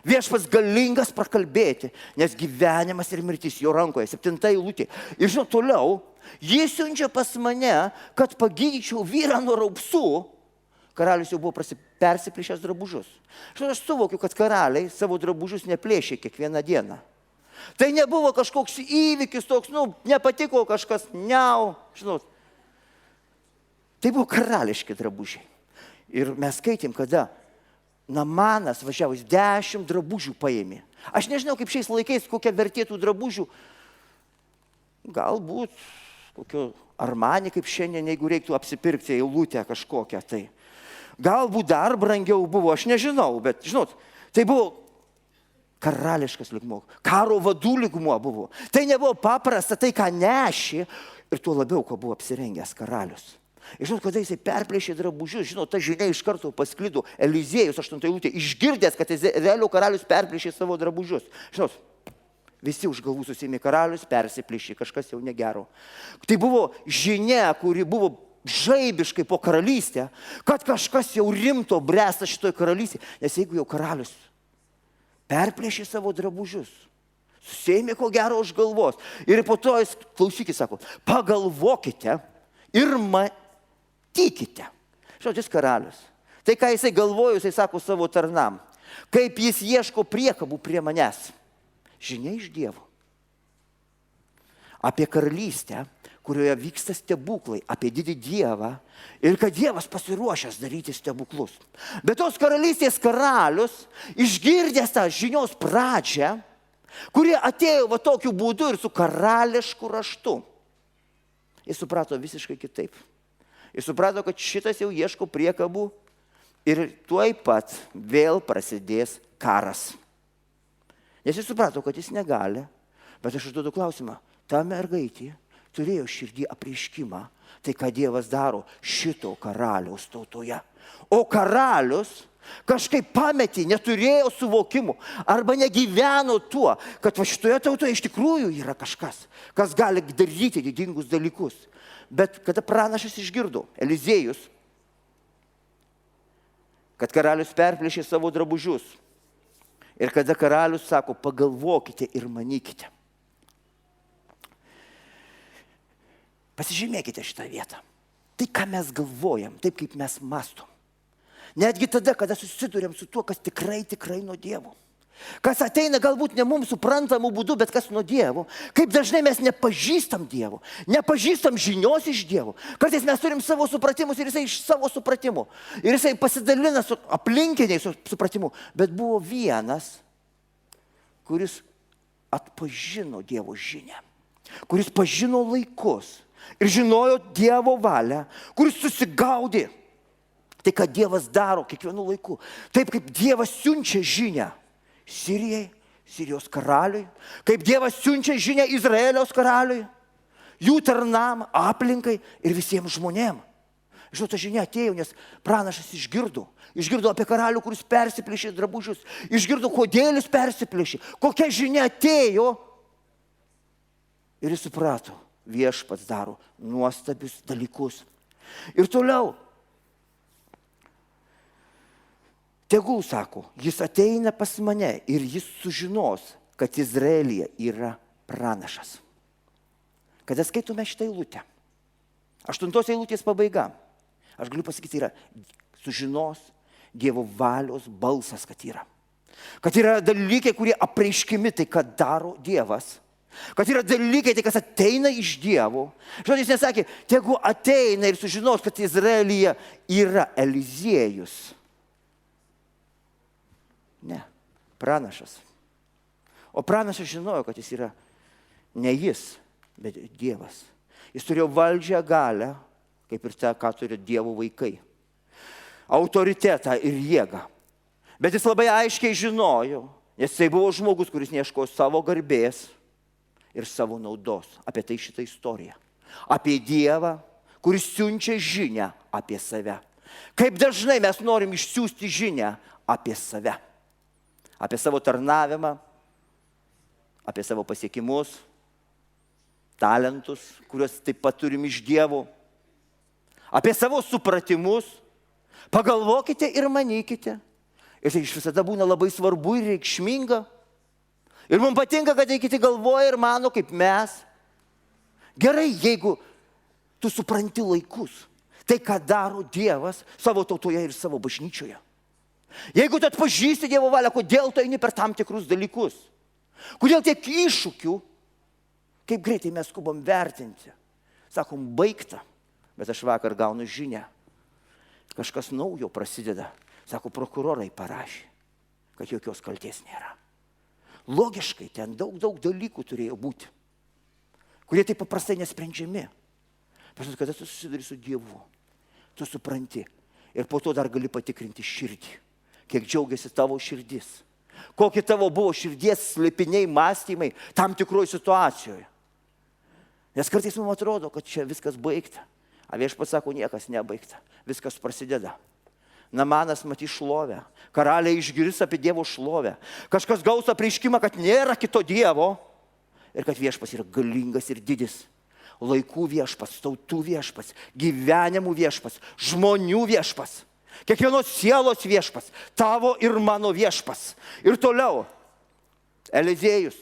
S2: Viešpats galingas prakalbėti, nes gyvenimas ir mirtis jo rankoje, 7 eilutė. Ir žinot, toliau, jis siunčia pas mane, kad pagydyčiau vyrą nuo raupsų. Karalius jau buvo persiplėšęs drabužius. Žinot, aš suvokiu, kad karaliai savo drabužius neplėšė kiekvieną dieną. Tai nebuvo kažkoks įvykis toks, nepatiko kažkas, žinot. Tai buvo karališki drabužiai. Ir mes skaitėm, kada Namanas važiavo, 10 drabužių paėmė. Aš nežinau, kaip šiais laikais, kokia vertėtų drabužių. Galbūt kokio Armani, kaip šiandien, jeigu reiktų apsipirkti eilutę kažkokią. Tai. Galbūt dar brangiau buvo, aš nežinau, bet, žinot, tai buvo karališkas lygmuo, karo vadų lygmuo buvo. Tai nebuvo paprasta, tai ką nešė ir tuo labiau, ko buvo apsirengęs karalius. Ir žinot, kada jisai perplėšė drabužius, žinot, ta žinia iš karto pasklido. Eliziejus, 8 eilutė, išgirdęs, kad Izraelio karalius perplėšė savo drabužius. Žinot, visi už galvų susiėmė, karalius persiplėšė, kažkas jau negero. Tai buvo žinia, kuri buvo žaibiškai po karalystę, kad kažkas jau rimto bręsta šitoj karalystėje. Nes jeigu jau karalius perplėšė savo drabužius, susėmė ko gero už galvos ir po to jis, klausykit, sako, pagalvokite ir matykite. Žodžius karalius. Tai ką jisai galvojo, jisai sako savo tarnam, kaip jis ieško priekabų prie manęs. Žinia iš Dievo. Apie karalystę, kurioje vyksta stebuklai, apie didį Dievą ir kad Dievas pasiruošęs daryti stebuklus. Bet tos karalystės karalius, išgirdęs tą žinios pradžią, kurie atėjo va tokiu būdu ir su karališku raštu, jis suprato visiškai kitaip. Jis suprato, kad šitas jau ieško priekabų ir tuoj pat vėl prasidės karas. Nes jis suprato, kad jis negali, bet aš užduodu klausimą, ta mergaitė turėjo širdį apreiškimą, tai ką Dievas daro šito karaliaus tautoje. O karalius kažkaip pametė, neturėjo suvokimų arba negyveno tuo, kad va šitoje tautoje iš tikrųjų yra kažkas, kas gali daryti didingus dalykus. Bet kada pranašas išgirdo, Eliziejus, kad karalius perplėšė savo drabužius ir kada karalius sako, pagalvokite ir manykite. Pasižymėkite šitą vietą. Tai, ką mes galvojam, taip kaip mes mastom. Netgi tada, kada susidurėm su tuo, kas tikrai nuo Dievo. Kas ateina galbūt ne mums suprantamų būdų, bet kas nuo Dievo. Kaip dažnai mes nepažįstam Dievo, nepažįstam žinios iš Dievo. Kartais mes turim savo supratimus ir jisai iš savo supratimų. Ir jisai pasidalina su aplinkiniais supratimu. Bet buvo vienas, kuris atpažino Dievo žinią. Kuris pažino laikus. Ir žinojo Dievo valią, kuris susigaudė. Tai, ką Dievas daro kiekvienu laiku. Taip, kaip Dievas siunčia žinią Sirijai, Sirijos karaliui. Kaip Dievas siunčia žinią Izraelios karaliui. Jų tarnam, aplinkai ir visiems žmonėm. Žinot, ta žinia atėjo, nes pranašas išgirdo. Išgirdo apie karalių, kuris persiplėšė drabužius. Išgirdo, kodėl jis persiplėšė. Kokia žinia atėjo. Ir jis suprato. Viešpats daro nuostabius dalykus. Ir toliau. Tegul, sako, jis ateina pas mane ir jis sužinos, kad Izraelyje yra pranašas. Kada skaitome šitą eilutę? 8 eilutės pabaiga. Aš galiu pasakyti, yra sužinos Dievo valios balsas, kad yra. Kad yra dalykai, kurie apreiškimi, tai ką daro Dievas. Kad yra dalykai, tai kas ateina iš Dievo. Žodžiu, jis nesakė, tegu ateina ir sužinos, kad Izraelyje yra Eliziejus. Ne, pranašas. O pranašas žinojo, kad jis yra ne jis, bet Dievas. Jis turėjo valdžią, galią, kaip ir tą, ką turi Dievo vaikai. Autoritetą ir jėgą. Bet jis labai aiškiai žinojo, nes tai buvo žmogus, kuris neieškojo savo garbės ir savo naudos. Apie tai šitą istoriją. Apie Dievą, kuris siunčia žinią apie save. Kaip dažnai mes norim išsiųsti žinią apie save. Apie savo tarnavimą, apie savo pasiekimus, talentus, kuriuos taip pat turim iš Dievo. Apie savo supratimus. Pagalvokite ir manykite. Ir tai iš visada būna labai svarbu ir reikšminga. Ir mums patinka, kad kiti galvoja ir mano kaip mes. Gerai, jeigu tu supranti laikus, tai ką daro Dievas savo tautoje ir savo bažnyčioje. Jeigu tu atpažįsti Dievo valią, kodėl tu eini per tam tikrus dalykus. Kodėl tiek iššūkių, kaip greitai mes skubam vertinti. Sakom, baigta, bet aš vakar gaunu žinią. Kažkas naujo prasideda. Sako, prokurorai parašė, kad jokios kaltės nėra. Logiškai ten daug dalykų turėjo būti, kurie taip paprastai nesprendžiami. Bet kada tu susiduri su Dievu, tu supranti ir po to dar gali patikrinti širdį, kiek džiaugiasi tavo širdis, kokie tavo buvo širdies slėpiniai, mąstymai tam tikroje situacijoje. Nes kartais mums atrodo, kad čia viskas baigta, o Viešpats sako, niekas nebaigta, viskas prasideda. Namanas matys šlovę, karaliai išgirs apie Dievo šlovę, kažkas gaus apreiškimą, kad nėra kito Dievo ir kad Viešpats yra galingas ir didis. Laikų viešpats, tautų viešpats, gyvenimų viešpats, žmonių viešpats, kiekvienos sielos viešpats, tavo ir mano viešpats. Ir toliau, Eliziejus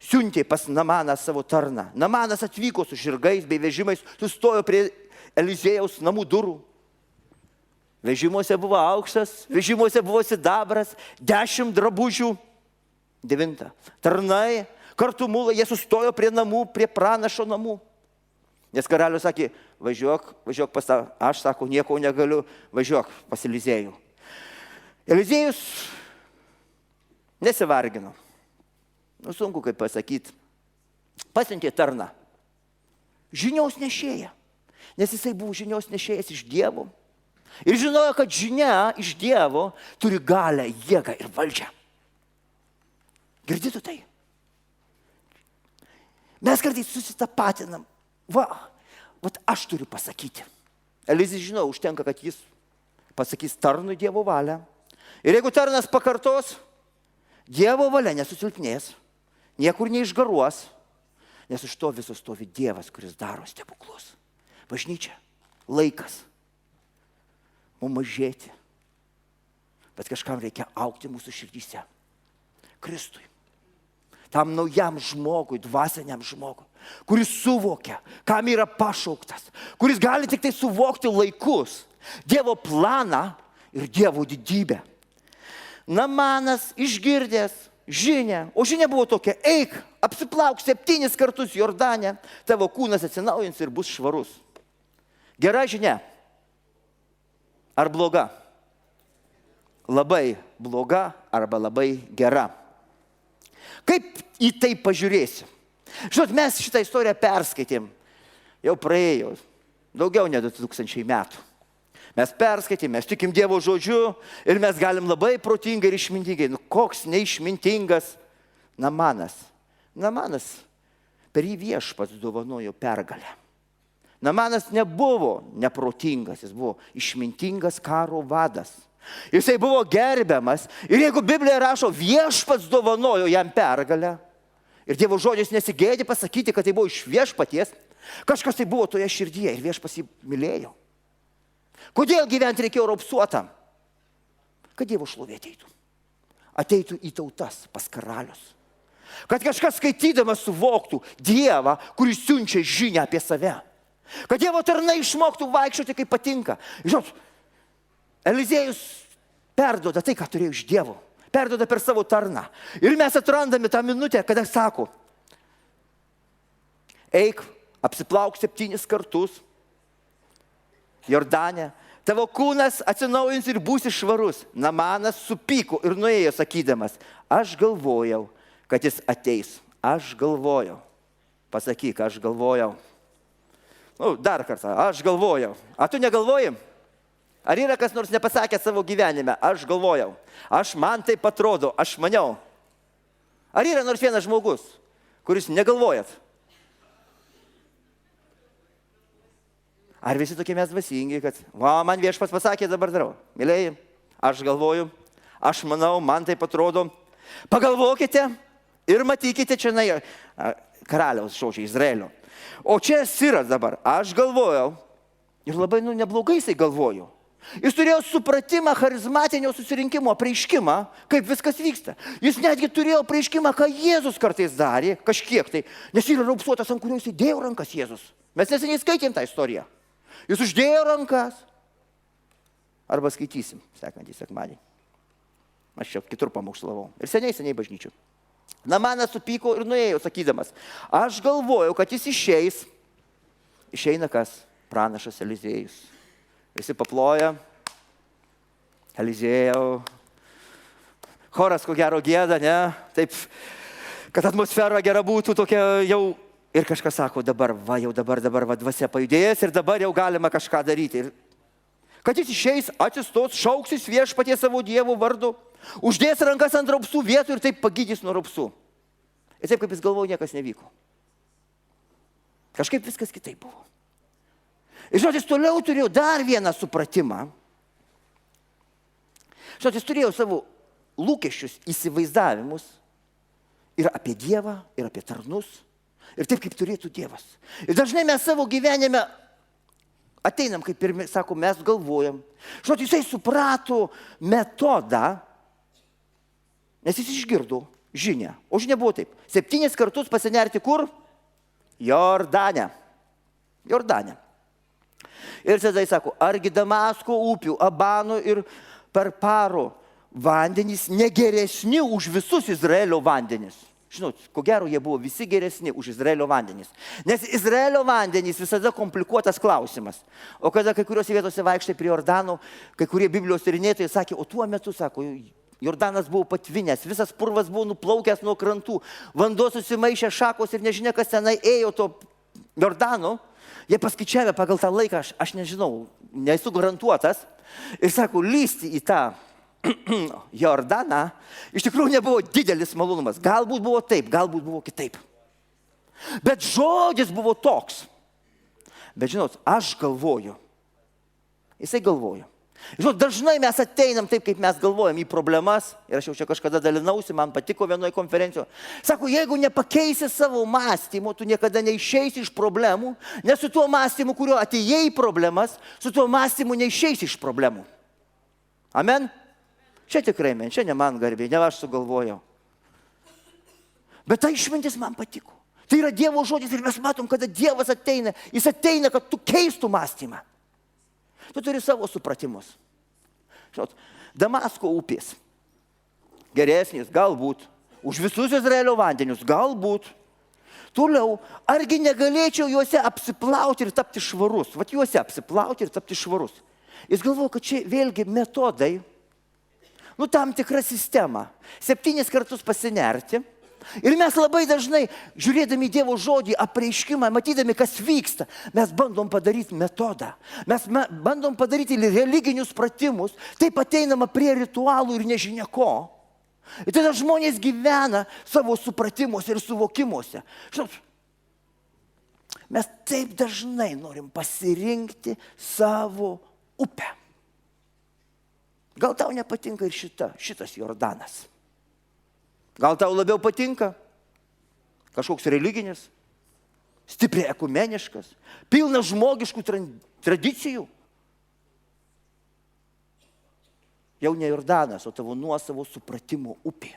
S2: siuntė pas Namaną savo tarną. Namanas atvyko su žirgais bei vežimais, sustojo prie Eliziejaus namų durų. Vežimuose buvo auksas, vežimuose buvo sidabras, 10 drabužių. 9. Tarnai, kartu mulai, jie sustojo prie namų, prie pranašo namų. Nes karalius sakė, važiuok pas tą, aš sako, nieko negaliu, važiuok pas Eliziejų. Eliziejus nesivargino. Sunku kaip pasakyti. Pasiuntė tarną. Žinios nešėja. Nes jisai buvo žinios nešėjas iš Dievo. Ir žinojo, kad žinia iš Dievo turi galę, jėgą ir valdžią. Girdėtų tai? Mes kartais susitapatinam. Vat aš turiu pasakyti. Elizieus žinau, užtenka, kad jis pasakys tarnui Dievo valią. Ir jeigu tarnas pakartos, Dievo valia nesusilpnės, niekur neišgaruos, nes iš to viso stovi Dievas, kuris daro stebuklus. Bažnyčia, laikas. Mums mažėti, bet kažkam reikia augti mūsų širdyse. Kristui. Tam naujam žmogui, dvasiniam žmogui, kuris suvokia, kam yra pašauktas, kuris gali tik tai suvokti laikus, Dievo planą ir Dievo didybę. Namanas išgirdęs žinią, o žinia buvo tokia, eik, apsiplauk 7 kartus Jordane, tavo kūnas atsinaujins ir bus švarus. Gera žinia. Ar bloga? Labai bloga arba labai gera. Kaip į tai pažiūrėsi? Žinot, mes šitą istoriją perskaitėm. Jau praėjo daugiau ne 2000 metų. Mes perskaitėm, mes tikim Dievo žodžiu ir mes galim labai protingai ir išmintingai. Koks neišmintingas Namanas. Namanas per jį viešpats dovanojo pergalę. Namanas nebuvo neprotingas, jis buvo išmintingas karo vadas. Jisai buvo gerbiamas ir jeigu Biblija rašo, viešpats dovanojo jam pergalę ir Dievo žodžiais nesigėdi pasakyti, kad tai buvo iš viešpaties, kažkas tai buvo toje širdyje ir viešpats jį mylėjo. Kodėl gyventi reikėjo raupsuotam? Kad Dievo šlovė ateitų. Ateitų į tautas pas karalius. Kad kažkas skaitydamas suvoktų Dievą, kuris siunčia žinią apie save. Kad Dievo tarnai išmoktų vaikščioti kaip patinka. Žinot, Eliziejus perduoda tai, ką turėjo iš Dievo. Perduoda per savo tarną. Ir mes atrandame tą minutę, kada sako, eik, apsiplauk 7 kartus Jordane, tavo kūnas atsinaujins ir būsi švarus. Namanas supyko ir nuėjo sakydamas, aš galvojau, kad jis ateis. Aš galvojau. Pasakyk, aš galvojau. Dar kartą, aš galvojau. A tu negalvoji? Ar yra kas nors nepasakė savo gyvenime? Aš galvojau. Man taip atrodo, aš maniau. Ar yra nors vienas žmogus, kuris negalvojat? Ar visi tokie mes dvasingi, kad man viešpats pasakė, dabar darau. Mylėjai, aš galvoju, aš manau, man taip atrodo. Pagalvokite ir matykite čia karaliaus žodžiai Izraelio. O čia Siras dabar, aš galvojau, ir labai neblogai jisai galvojo. Jis turėjo supratimą charizmatinio susirinkimo, apreiškimą, kaip viskas vyksta. Jis netgi turėjo apreiškimą, ką Jėzus kartais darė, kažkiek tai, nes yra raupsuotas, ant kurio jis įdėjo rankas Jėzus. Mes neseniai skaitėm tą istoriją. Jis uždėjo rankas. Arba skaitysim sekantį sekmadienį. Aš čia kitur pamokšlavau. Ir seniai bažnyčių. Namanas supyko ir nuėjo, sakydamas, aš galvojau, kad jis išeis. Išeina kas? Pranašas Eliziejus. Visi paploja. Eliziejau. Choras ko gero gėda, ne? Taip, kad atmosfera gera būtų tokia jau. Ir kažkas sako, dabar dvasia pajudėjęs ir dabar jau galima kažką daryti. Ir kad jis išeis, atsistos, šauksis viešpaties savo Dievo vardu, uždės rankas ant raupsų vietų ir taip pagydys nuo raupsų. Ir taip, kaip jis galvojo, niekas nevyko. Kažkaip viskas kitaip buvo. Ir žinot, jis toliau turėjo dar vieną supratimą. Žinot, jis turėjo savo lūkesčius, įsivaizdavimus ir apie Dievą, ir apie tarnus. Ir taip, kaip turėtų Dievas. Ir dažnai mes savo gyvenime ateinam, kaip ir sako, mes galvojam. Žinot, jisai suprato metodą, nes jis išgirdo žinią. O žinia buvo taip. 7 kartus pasinerti kur? Jordane. Jordane. Ir tada jis sako, argi Damasko upių, Abano ir Parparo vandenys negeresni už visus Izraelio vandenys. Žinot, ko gero jie buvo visi geresni už Izraelio vandenys. Nes Izraelio vandenys visada komplikuotas klausimas. O kada kai kuriuose vietose vaikštai prie Jordano, kai kurie Biblijos tyrinėtojai sakė, o tuo metu, sako, Jordanas buvo patvinęs, visas purvas buvo nuplaukęs nuo krantų, vanduo susimaišė šakos ir nežinia, kas tenai ėjo to Jordano. Jie paskaičiavę pagal tą laiką, aš nežinau, nesu garantuotas. Ir sako, lysti į tą Jordaną iš tikrųjų nebuvo didelis malonumas. Galbūt buvo taip, galbūt buvo kitaip. Bet žodis buvo toks. Bet žinot, aš galvoju. Jisai galvoju. Žinot, dažnai mes ateinam taip, kaip mes galvojam į problemas. Ir aš jau čia kažkada dalinausi, man patiko vienoje konferencijoje. Sako, jeigu nepakeisi savo mąstymo, tu niekada neišeisi iš problemų. Nes su tuo mąstymu, kuriuo atėjai į problemas, su tuo mąstymu neišeisi iš problemų. Amen? Čia tikrai, čia ne man garbė, ne aš sugalvojau. Bet ta išmintis man patiko. Tai yra Dievo žodis ir mes matom, kada Dievas ateina, jis ateina, kad tu keistų mąstymą. Tu turi savo supratimus. Žinot, Damasko upės. Geresnis, galbūt. Už visus Izraelio vandenius, galbūt. Toliau, argi negalėčiau juose apsiplauti ir tapti švarus. Vat juose apsiplauti ir tapti švarus. Jis galvoja, kad čia vėlgi metodai, tam tikra sistema. 7 kartus pasinerti. Ir mes labai dažnai, žiūrėdami Dievo žodį, apreiškimą, matydami, kas vyksta, mes bandom padaryti metodą. Mes bandom padaryti religinius pratimus. Taip ateinama prie ritualų ir nežinia ko. Ir tada žmonės gyvena savo supratimuose ir suvokimuose. Žinot, mes taip dažnai norim pasirinkti savo upę. Gal tau nepatinka ir šitas Jordanas. Gal tau labiau patinka kažkoks religinis, stipriai ekumeniškas, pilnas žmogiškų tradicijų. Jau ne Jordanas, o tavo nuosavo supratimo upė.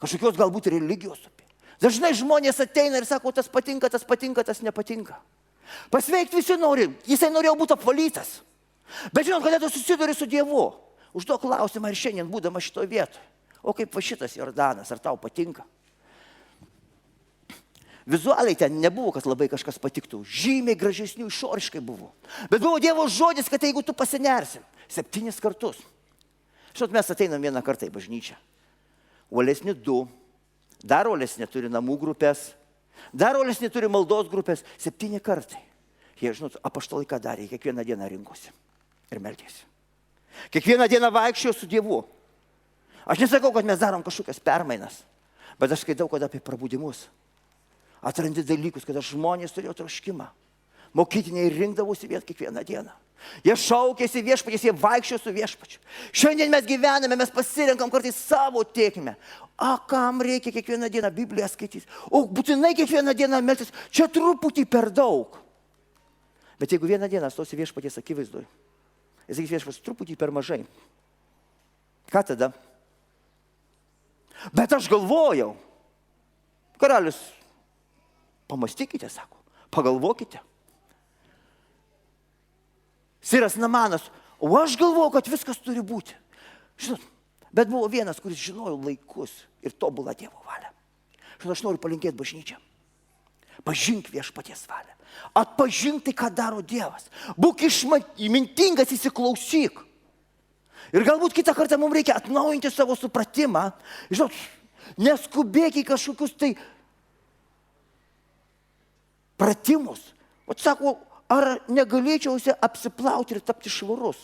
S2: Kažkokios galbūt religijos upė. Dažnai žmonės ateina ir sako, tas patinka, tas nepatinka. Pasveikti visi nori, jisai norėjo būti apvalytas. Bet žinot, kada tu susiduri su Dievu, užduok klausimą ir šiandien būdama šitoje vietoje. O kaip va šitas Jordanas, ar tau patinka? Vizualiai ten nebuvo, kad labai kažkas patiktų. Žymiai gražesnių išoriškai buvo. Bet buvo Dievo žodis, kad jeigu tu pasinersi 7 kartus. Žinot, mes ateinam vieną kartą į bažnyčią. Uolesni 2, dar uolesni turi namų grupės, dar uolesni turi maldos grupės, 7 kartai. Jie, žinot, apaštalai ką darė, kiekvieną dieną rinkosi ir meldėsi. Kiekvieną dieną vaikščiojo su Dievu. Aš nesakau, kad mes darom kažkokias permainas, bet aš skaitau, kad apie prabudimus. Atrandi dalykus, kada žmonės turėjo troškimą. Mokytiniai rinkdavosi kiekvieną dieną. Jie šaukėsi viešpačiais, jie vaikščiojo su viešpačiu. Šiandien mes gyvename, mes pasirenkam kartais savo tėkmę. Kam reikia kiekvieną dieną Bibliją skaityti? O būtinai kiekvieną dieną melstis, čia truputį per daug. Bet jeigu vieną dieną stosi viešpaties akivaizdoje, jis sakys viešpas, truputį per mažai. Ką tada? Bet aš galvojau. Karalius, pamastykite, sako, pagalvokite. Siras Namanas, o aš galvojau, kad viskas turi būti. Žinot, bet buvo vienas, kuris žinojo laikus ir tobulą Dievo valią. Žinot, aš noriu palinkėti bažnyčią. Pažink viešpaties valią. Atpažink tai, ką daro Dievas. Būk išmintingas, įsiklausyk. Ir galbūt kitą kartą mums reikia atnaujinti savo supratimą. Žinot, neskubėk į kažkokius tai pratimus. O sako, ar negalėčiausi apsiplauti ir tapti švarus?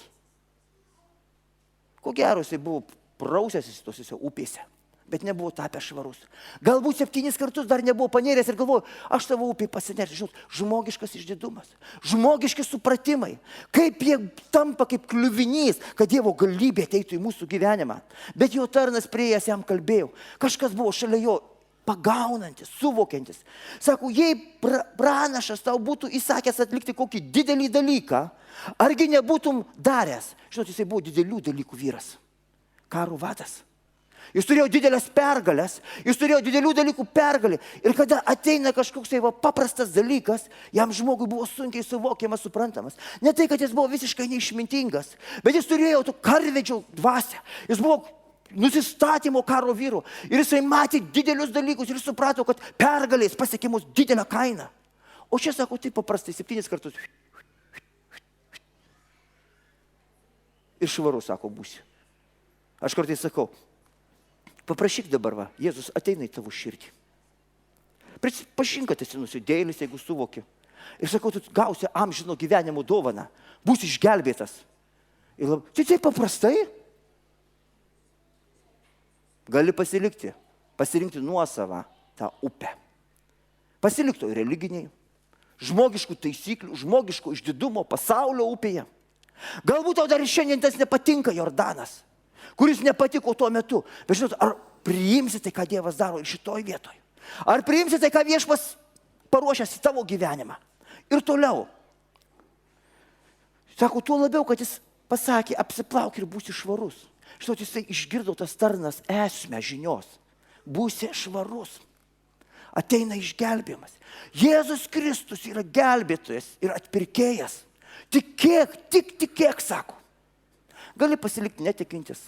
S2: Ko gero, jisai buvo prausęsis tose upėse, bet nebuvo tapęs švarus. Galbūt 7 kartus dar nebuvo panėręs ir galvoju, aš savo upį pasinersiu. Žinot, žmogiškas išdidumas, žmogiški supratimai, kaip jie tampa kaip kliuvinys, kad Dievo galybė ateitų į mūsų gyvenimą. Bet jo tarnas prieėjęs jam kalbėjo, kažkas buvo šalia jo pagaunantis, suvokiantis. Sako, jei pranašas tau būtų įsakęs atlikti kokį didelį dalyką, argi nebūtum daręs. Žinot, jisai buvo didelių dalykų vyras. Karo vadas. Jis turėjo didelės pergalės, jis turėjo didelių dalykų pergalį. Ir kada ateina kažkoks tai paprastas dalykas, jam žmogui buvo sunkiai suvokiamas, suprantamas. Ne tai, kad jis buvo visiškai neišmintingas, bet jis turėjo tų karvedžio dvasią. Jis buvo nusistatymo karo vyru. Ir jisai matė didelius dalykus ir suprato, kad pergalės pasiekimus didelę kainą. O čia sako, taip paprastai, 7 kartus. Ir švarus, sako, būsi. Aš kartais sakau, paprašyk dabar, va, Jėzus ateina į tavo širdį. Pažink, kad esi nusidėjėlis, jeigu suvoki. Ir sakau, tu gausi amžino gyvenimo dovaną, būsi išgelbėtas. Ir tai taip paprastai. Gali pasirinkti nuosavą tą upę. Pasilikto religiniai, žmogiškų taisyklių, žmogiško išdidumo pasaulio upėje. Galbūt tau dar šiandien tas nepatinka Jordanas, kuris nepatiko tuo metu. Bet žinot, ar priimsi tai, ką Dievas daro ir šitoj vietoj? Ar priimsi tai, ką Viešpats paruošęs į tavo gyvenimą? Ir toliau. Sako, tuo labiau, kad jis pasakė, apsiplauk ir būsi švarus. Žinot, jisai išgirdo tas tarnas esmę žinios. Būsi švarus. Ateina išgelbėjimas. Jėzus Kristus yra gelbėtojas ir atpirkėjas. Tikėk, tik tikėk, sako. Gali pasilikti netikintis.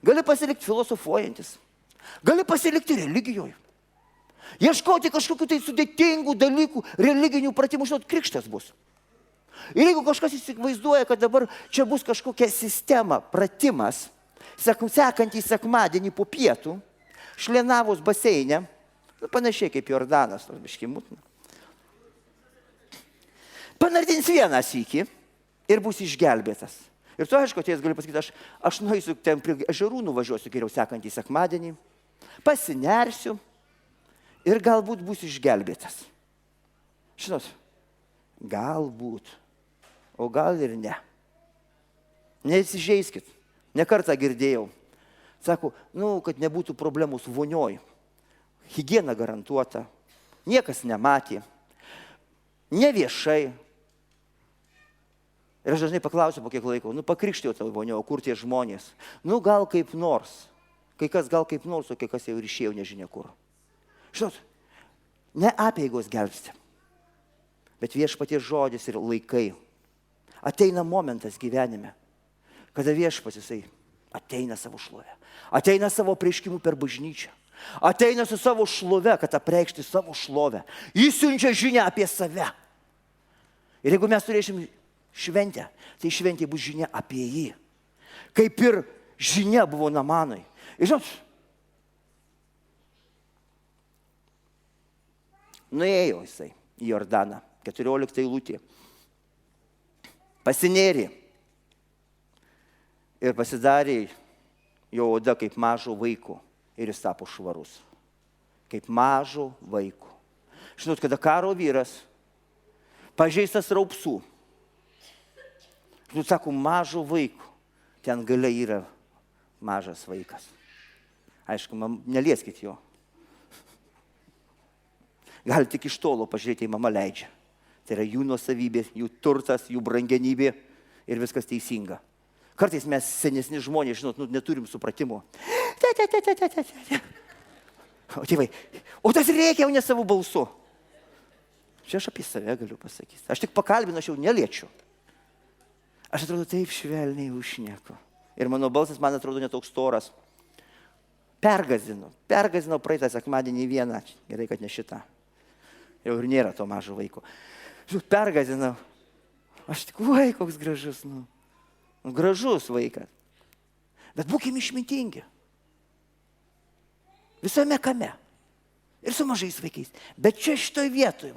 S2: Gali pasilikti filosofuojantis. Gali pasilikti religijoje. Ieškoti kažkokių tai sudėtingų dalykų, religinių pratimų, žinot, krikštas bus. Ir jeigu kažkas įsivaizduoja, kad dabar čia bus kažkokia sistema, pratimas, sekantį sekmadienį po pietų, Šlienavos baseine, panašiai kaip Jordanas, panardins vieną sykį ir bus išgelbėtas. Ir tu, aišku, atėjęs gali pasakyti, aš nueisiu ten prie ežerų, nuvažiuosiu geriau sekantį sekmadienį, pasinersiu ir galbūt bus išgelbėtas. Žinot, galbūt, o gal ir ne. Neįsižeiskit, ne kartą girdėjau. Sako, kad nebūtų problemų su vonioj. Higiena garantuota, niekas nematė, neviešai. Ir aš dažnai paklausiu po kiek laiko, pakrikštėjau tavo vonio, o kur tie žmonės? Gal kaip nors. Kai kas gal kaip nors, o kai kas jau ir išėjo nežinia kur. Žinot, ne apeigos gelbsti, bet Viešpaties žodis ir laikai. Ateina momentas gyvenime, kada Viešpats jisai ateina savo šlovę. Ateina savo prieškimų per bažnyčią. Ateina su savo šlove, kad apreikšti savo šlovę. Jis siunčia žinią apie save. Ir jeigu mes turėsim šventę, tai šventė bus žinia apie jį. Kaip ir žinia buvo Namanui. Ir žinot, nuėjo jisai į Jordaną, 14 eilutė. Pasinėrė ir pasidarė jo oda kaip mažo vaiko ir jis tapo švarus. Kaip mažo vaiko. Žinot, kada karo vyras, pažeistas raupsų, žinot, sako, mažo vaiko, ten gale yra mažas vaikas. Aišku, nelieskit jo. Gali tik iš tolo pažiūrėti, mama leidžia. Tai yra jų nuosavybė, jų turtas, jų brangenybė ir viskas teisinga. Kartais mes senesni žmonės, žinot, neturim supratimo. O tėvai, o tas reikia jau ne savo balsu. Čia aš apie save galiu pasakyti. Aš tik pakalbinu, aš jau neliečiu. Aš atrodo taip švelniai užšneku. Ir mano balsas, man atrodo, netoks storas. Pergazinau praeitą sekmadienį vieną. Gerai, kad ne šitą. Jau ir nėra to mažo vaiko. Žiūrėk, pergazinau. Aš tik, koks gražus, gražus vaikas. Bet būkime išmintingi. Visame kame. Ir su mažais vaikais. Bet čia šitoj vietoj.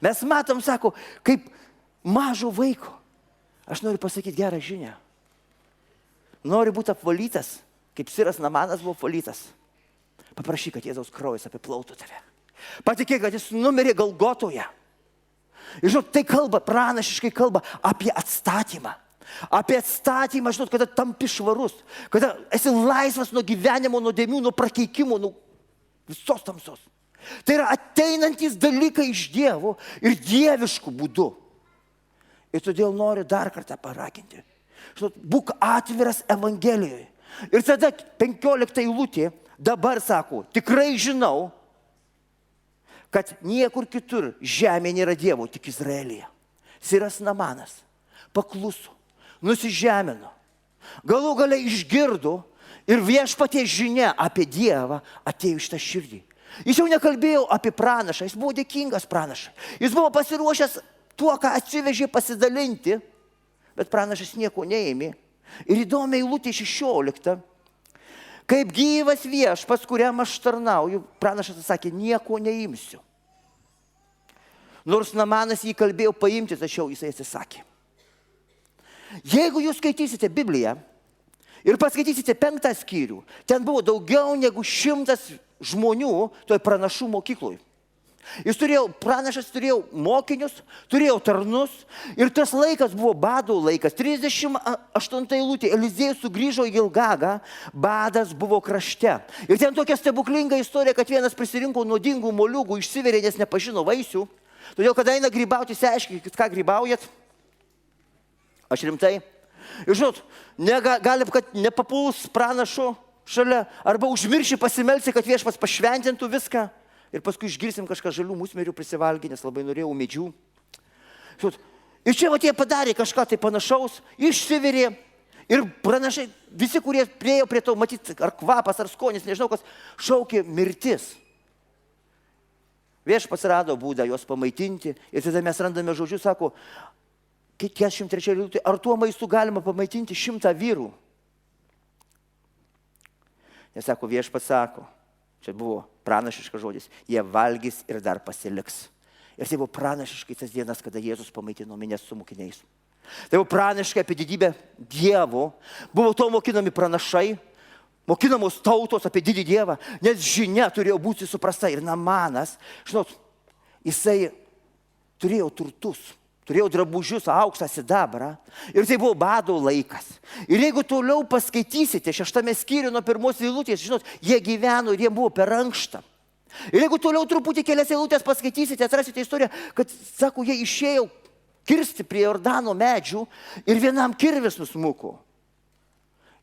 S2: Mes matom, sako, kaip mažo vaiko. Aš noriu pasakyti gerą žinią. Nori būti apvalytas, kaip Siras Namanas buvo apvalytas. Paprašyk, kad Jėzaus kraujas apiplautų tave. Patikėk, kad jis numirė Golgotoje. Ir žinot, tai kalba, pranašiškai kalba apie atstatymą. Apie atstatymą, žinot, kada tampi švarus, kada esi laisvas nuo gyvenimo, nuodėmių, nuo prakeikimų. Visos tamsos. Tai yra ateinantys dalykai iš Dievo ir dieviškų būdų. Ir todėl noriu dar kartą paraginti. Žinot, būk atviras Evangelijoje. Ir tada 15 eilutė dabar sako, tikrai žinau, kad niekur kitur žemė nėra Dievo, tik Izraelyje. Siras Namanas pakluso, nusižemino, galų gale išgirdo ir viešpaties žinia apie Dievą atėjo iš tą širdį. Jis jau nekalbėjo apie pranašą, jis buvo dėkingas pranašai. Jis buvo pasiruošęs tuo, ką atsivežė pasidalinti, bet pranašas nieko neėmė. Ir įdomiai eilutė 16. Kaip gyvas viešpats, kuriam aš tarnauju, pranašas sakė, nieko neimsiu. Nors Namanas jį kalbėjo paimti, tačiau jisai atsisakė. Jeigu jūs skaitysite Bibliją ir paskaitysite 5 skyrių, ten buvo daugiau negu 100 žmonių toj pranašų mokykloj. Pranašas turėjo mokinius, turėjo tarnus ir tas laikas buvo bado laikas. 38 eilutė, Eliziejus sugrįžo į Gilgagą, badas buvo krašte. Ir ten tokia stebuklinga istorija, kad vienas prisirinko nuodingų moliūgų, išsiverė, nes nepažino vaisių. Todėl, kada eina grybauti, išsiaiškinkit, ką grybaujat. Aš rimtai. Ir žinot, gali, kad nepapuls pranašu šalia, arba užmirši pasimelsi, kad viešpats pašventintų viską. Ir paskui išgirsim kažką žalių musmerių prisivalgį, nes labai norėjau medžių. Ir čia jie padarė kažką tai panašaus, išsivirė. Ir pranašai, visi, kurie priejo prie to, matyti, ar kvapas, ar skonis, nežinau kas, šaukė mirtis. Viešpats rado būdą juos pamaitinti. Ir tada mes randame žodžius, sako, 43 eilutė, ar tuo maistu galima pamaitinti 100 vyrų? Nes sako, viešpats sako, čia buvo pranašiškas žodis, jie valgys ir dar pasiliks. Ir tai buvo pranašiškai tas dienas, kada Jėzus pamaitino minias su mokiniais. Tai buvo pranašiškai apie didybę Dievo, buvo to mokinami pranašai, mokinamos tautos apie didį Dievą, nes žinia turėjo būti suprasta. Ir Namanas, žinot, jisai turėjo turtus. Turėjau drabužius, auksą, sidabrą. Ir tai buvo bado laikas. Ir jeigu toliau paskaitysite 6 skyriuje nuo 1 eilutės, žinot, jie gyveno ir jie buvo per ankštą. Ir jeigu toliau truputį kelias eilutės paskaitysite, atrasite istoriją, kad, sako, jie išėjo kirsti prie Jordano medžių ir vienam kirvis nusmuko.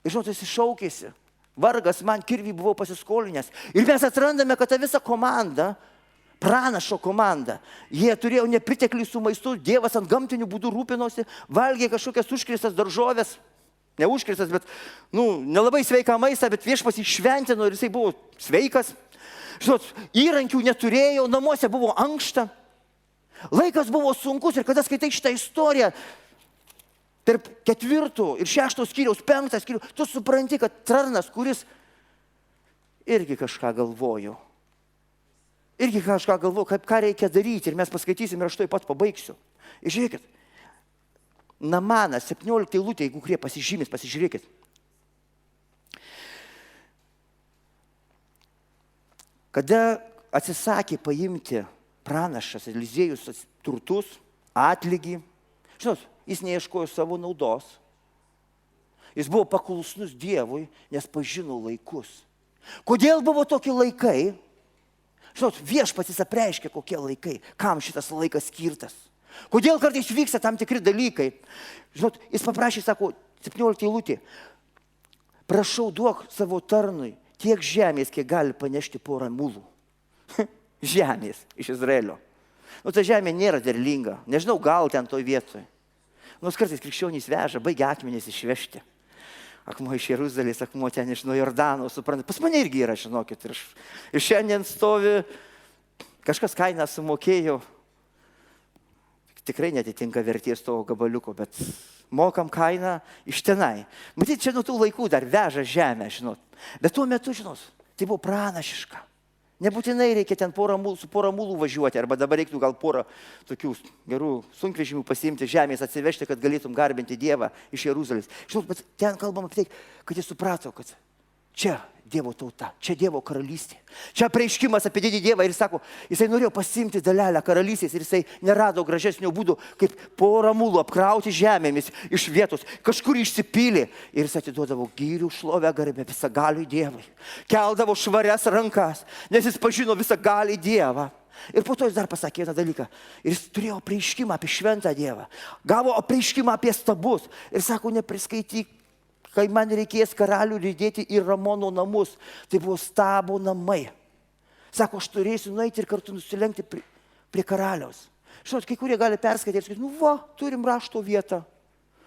S2: Ir žinot, jis šaukėsi. Vargas, man kirvį buvau pasiskolinęs. Ir mes atrandame, kad ta visa komanda, pranašo komanda, jie turėjo nepriteklių su maistu, Dievas ant gamtinių būdų rūpinosi, valgė kažkokias užkristas daržovės, ne užkristas, bet, nelabai sveiką maistą, bet viešpats iššventino ir jisai buvo sveikas. Žinot, įrankių neturėjo, namuose buvo ankšta, laikas buvo sunkus ir kada skaitai šitą istoriją, tarp 4 ir 6 skyriaus, 5 skyriaus, tu supranti, kad tarnas, kuris irgi kažką galvojo. Ką reikia daryti. Ir mes paskaitysim ir aš tai pat pabaigsiu. Ir žiūrėkit, Namanas, 17 eilutė, jeigu kurie pasižymės, pasižiūrėkit. Kada atsisakė paimti pranašas Eliziejus turtus, atlygį, žinot, jis neieškojo savo naudos. Jis buvo paklusnus Dievui, nes pažino laikus. Kodėl buvo tokie laikai? Žinot, viešpats apreiškia, kokie laikai, kam šitas laikas skirtas. Kodėl kartais vyksta tam tikri dalykai. Žinot, jis paprašė, sako, 17 eilutė, prašau duok savo tarnui tiek žemės, kiek gali panešti 100 mulų. Žemės iš Izraelio. Ta žemė nėra derlinga, nežinau, gal ten toj vietoj. Nors kartais krikščionys veža, baigia akmenys išvežti. Akmuo iš Jeruzalės, akmuo ten iš nuo Jordano, suprantate. Pas mane irgi yra, žinokit. Ir šiandien stovi, kažkas kainą sumokėjo. Tikrai netitinka verties to gabaliuko, bet mokam kainą iš tenai. Matyt, čia nuo tų laikų dar veža žemę, žinot. Bet tuo metu, žinot, tai buvo pranašiška. Nebūtinai reikia ten su 100 mulų važiuoti, arba dabar reiktų gal 100 tokių gerų sunkvežimių pasiimti žemės, atsivežti, kad galėtum garbinti Dievą iš Jeruzalės. Žinot, bet ten kalbam apie tai, kad jis suprato, kad čia Dievo tauta, čia Dievo karalystė. Čia apreiškimas apie didį Dievą ir sako, jisai norėjo pasimti dalelę karalystės ir jisai nerado gražesnio būdų, kaip porą mulų apkrauti žemėmis iš vietos, kažkur išsipylė ir jis atiduodavo gyrių, šlovę, garbę visagaliui Dievui. Keldavo švarias rankas, nes jis pažino visagalį Dievą. Ir po to jis dar pasakė vieną dalyką. Ir jis turėjo apreiškimą apie šventą Dievą. Gavo apreiškimą apie stabus. Ir sako, nepriskaityk, kai man reikės karalių lydėti į Ramono namus. Tai buvo stabo namai. Sako, aš turėsiu nueiti ir kartu nusilenkti prie karaliaus. Žinot, kai kurie gali perskaityti ir sakyti, nu va, turim rašto vietą.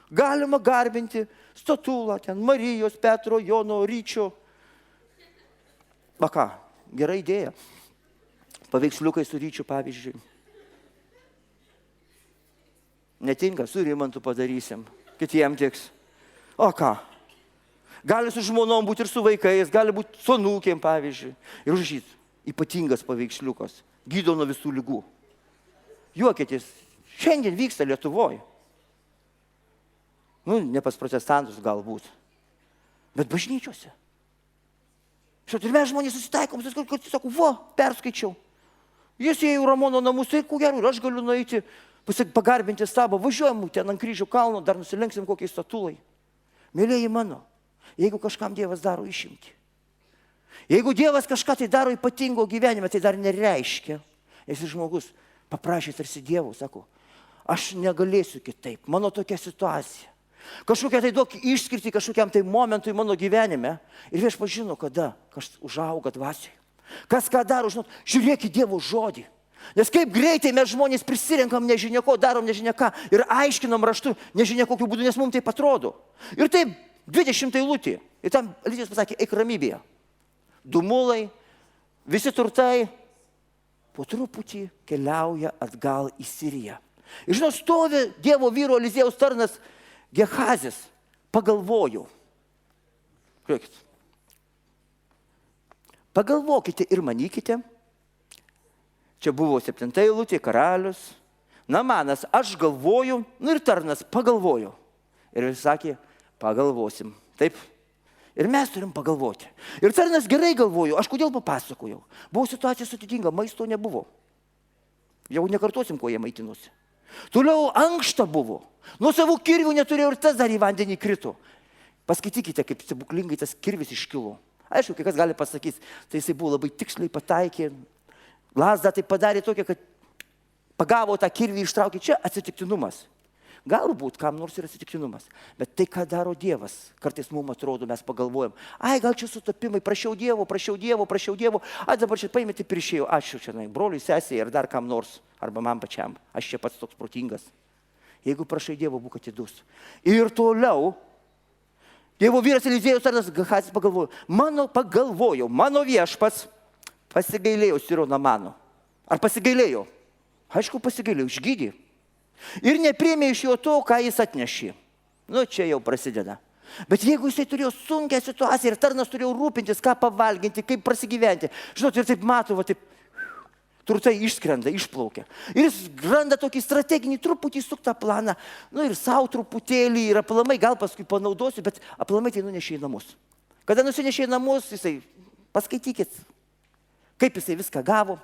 S2: Galima garbinti statulą, ten Marijos, Petro, Jono, Ryčio. Va ką, gera idėja. Paveiksliukai su Ryčiu, pavyzdžiui. Netinka, su Rimantu padarysim. Kitiem tiks. O ką? Gali su žmonom būti ir su vaikais, gali būti su anūkėm, pavyzdžiui. Ir užrašyti, ypatingas paveiksliukas, gydo nuo visų ligų. Juokitės, šiandien vyksta Lietuvoje. Nu, ne pas protestantus galbūt, bet bažnyčiose. Ir mes žmonės susitaikom, kad sakau, va, perskaičiau. Jis ėjo į Ramono namus, tai ko gero, ir aš galiu nueiti, pagarbinti stabą, važiuojam ten ant kryžių kalno, dar nusilenksim kokiai statulai. Mėlėjai mano, jeigu kažkam Dievas daro išimtį, jeigu Dievas kažką tai daro ypatingo gyvenime, tai dar nereiškia. Esi žmogus paprašė tarsi Dievo, sako, aš negalėsiu kitaip, mano tokia situacija. Kažkokia tai duok išskirti kažkokiam tai momentui mano gyvenime ir viešpats žino, kada kažkas užauga dvasiai. Kas ką daro, žinot, žiūrėk į Dievo žodį. Nes kaip greitai mes žmonės prisirenkam nežinia ko, darom nežinia ką ir aiškinam raštu nežinia kokiu būdu, nes mums taip atrodo. Ir taip 20 eilutė. Ir tam Elizieus pasakė, eik ramybėje. Du mulai, visi turtai po truputį keliauja atgal į Siriją. Ir žinot, stovi Dievo vyro Eliziejaus tarnas Gehazis. Pagalvojau. Žiūrėkit. Pagalvokite ir manykite. Čia buvo 7 eilutė, karalius. Namanas, aš galvoju, nu ir tarnas, pagalvoju. Ir jis sakė, pagalvosim. Taip. Ir mes turim pagalvoti. Ir tarnas gerai galvoju, aš kodėl papasakojau. Buvo situacija sudėtinga, maisto nebuvo. Jau nekartosim, kuo jie maitinosi. Toliau ankšta buvo. Nuo savų kirvių neturėjau ir tas dar į vandenį krito. Paskaitykite, kaip stebuklingai tas kirvis iškilo. Aišku, kai kas gali pasakyti, tai jisai buvo labai tiksliai pataikė. Lazda tai padarė tokia, kad pagavo tą kirvį, ištraukė čia atsitiktinumas. Galbūt kam nors yra atsitiktinumas. Bet tai, ką daro Dievas, kartais mums atrodo, mes pagalvojam, ai, gal čia sutapimai, prašiau Dievo, ai, dabar čia paimėte ir išėjau, ačiū čia, broliui, sesijai ir dar kam nors, arba man pačiam, aš čia pats toks protingas. Jeigu prašai Dievo, būk atidus. Ir toliau, Dievo vyras Eliziejus tarnas Gehazis pagalvojo, mano viešpats pasigailėjo Siro Namano. Ar pasigailėjo? Aišku, pasigailėjo, išgydė. Ir nepriėmė iš jo to, ką jis atnešė. Nu, čia jau prasideda. Bet jeigu jisai turėjo sunkią situaciją ir tarnas turėjo rūpintis, ką pavalginti, kaip prasigyventi, žinot, ir taip mato, va taip, turtai išskrenda, išplaukia. Ir jis randa tokį strateginį, truputį suktą planą, nu ir savo truputėlį, ir aplamai, gal paskui panaudosiu, bet aplamai tai nunešė į namus. Kada nusinešė į namus, jisai, paskaitykit, kaip jisai viską gavo.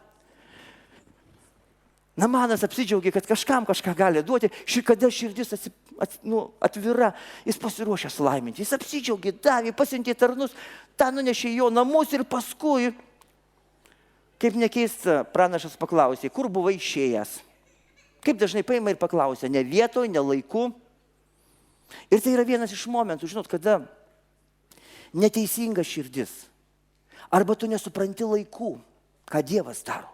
S2: Namanas apsidžiaugė, kad kažkam kažką gali duoti, kada širdis atvira, jis pasiruošęs laiminti. Jis apsidžiaugė, davė, pasiuntė tarnus, tą nunešė į jo namus ir paskui, kaip nekeista, pranašas paklausė, kur buvai išėjęs. Kaip dažnai paima ir paklausė, ne vietoj, ne laiku. Ir tai yra vienas iš momentų, žinot, kada neteisinga širdis. Arba tu nesupranti laikų, ką Dievas daro.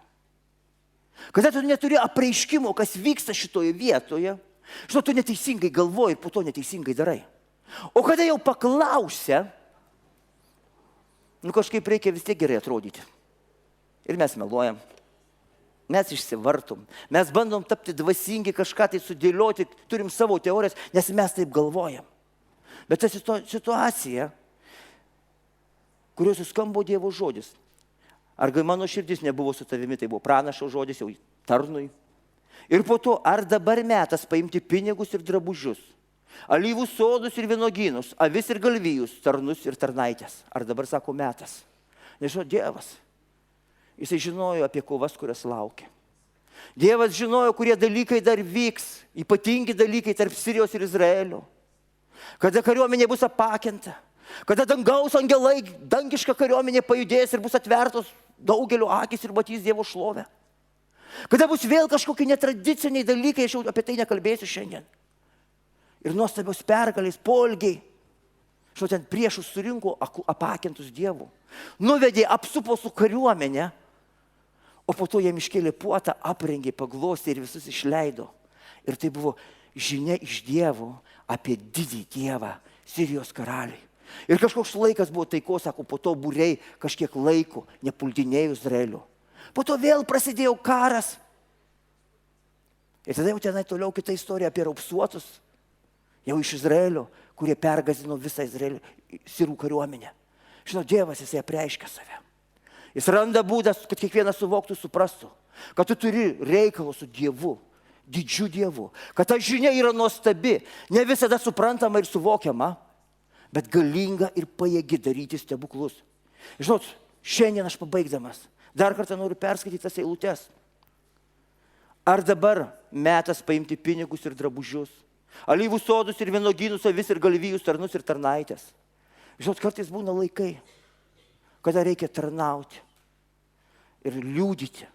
S2: Kada tu neturi apreiškimo, kas vyksta šitoje vietoje, žinot, tu neteisingai galvoji ir po to neteisingai darai. O kada jau paklausia, nu kažkaip reikia vis tiek gerai atrodyti. Ir mes meluojam, mes išsivartom, mes bandom tapti dvasingi, kažką tai sudėlioti, turim savo teorijas, nes mes taip galvojam. Bet ta situacija, kurios suskambo Dievo žodis, argi mano širdis nebuvo su tavimi, tai buvo pranašo žodis jau tarnui. Ir po to, ar dabar metas paimti pinigus ir drabužius Alyvų sodus ir vynuogynus, avis ir galvijus, tarnus ir tarnaitės. Ar dabar sako metas? Nežinau, Dievas. Jisai žinojo apie kovas, kurias laukia. Dievas žinojo, kurie dalykai dar vyks, ypatingi dalykai tarp Sirijos ir Izraelio. Kada kariuomenė bus apakinta, kada dangaus angelai, dangiška kariuomenė pajudės ir bus atvertos daugelio akis ir matys Dievo šlovę. Kada bus vėl kažkokie netradiciniai dalykai, aš jau apie tai nekalbėsiu šiandien. Ir nuostabios pergalės, polgiai. Štai ten priešus surinko apakintus Dievų. Nuvedė, apsupo su kariuomenė, o po to jiem iškėlė puotą, aprengė, paglostė ir visus išleido. Ir tai buvo žinia iš Dievo apie didį Dievą, Sirijos karaliui. Ir kažkoks laikas buvo taikos, sako, po to būriai kažkiek laiko nepuldinėjo Izraelio. Po to vėl prasidėjo karas. Ir tada jau tenai toliau kita istorija apie raupsuotus, jau iš Izraelio, kurie pergazino visą Izraelio sirų kariuomenę. Žinau, Dievas jisai apreiškia save. Jis randa būdas, kad kiekvienas suvoktų, suprastų, kad tu turi reikalą su Dievu, didžiu Dievu, kad ta žinia yra nuostabi, ne visada suprantama ir suvokiama, bet galinga ir pajėgi daryti stebuklus. Žinot, šiandien aš pabaigdamas, dar kartą noriu perskaityti tas eilutes. Ar dabar metas paimti pinigus ir drabužius, alyvų sodus ir vynuogynus, avis ir galvijus, tarnus ir tarnaitės? Žinot, kartais būna laikai, kada reikia tarnauti ir liūdyti,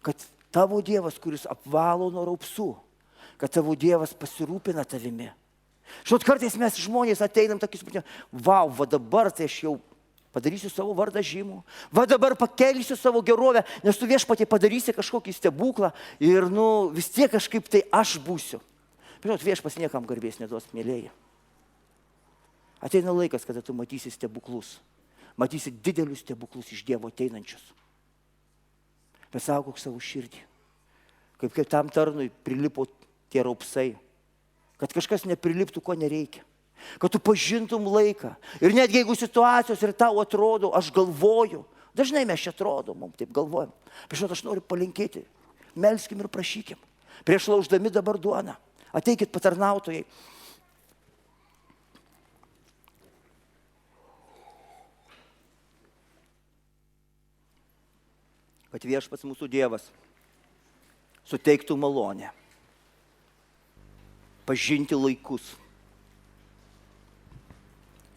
S2: kad tavo Dievas, kuris apvalo nuo raupsų, kad tavo Dievas pasirūpina tavimi. Žinot, kartais mes žmonės ateinam tokį supratimą, vau, va dabar tai aš jau padarysiu savo vardą žymų, va dabar pakelsiu savo gerovę, nes tu Viešpatie padarysi kažkokį stebuklą ir vis tiek kažkaip tai aš būsiu. Žinot, Viešpas niekam garbės neduos, mėlėjai. Ateina laikas, kada tu matysi stebuklus. Matysi didelius stebuklus iš Dievo ateinančius. Bet saugok savo širdį. Kaip tam tarnui prilipo tie raupsai. Kad kažkas nepriliptų, ko nereikia. Kad tu pažintum laiką. Ir netgi jeigu situacijos ir tau atrodo, aš galvoju. Dažnai mes čia atrodo, mums taip galvojam. Bet žinot, aš noriu palinkėti. Melskim ir prašykim. Prieš lauždami dabar duoną. Ateikit patarnautojai. Kad Viešpats mūsų Dievas suteiktų malonę, pažinti laikus.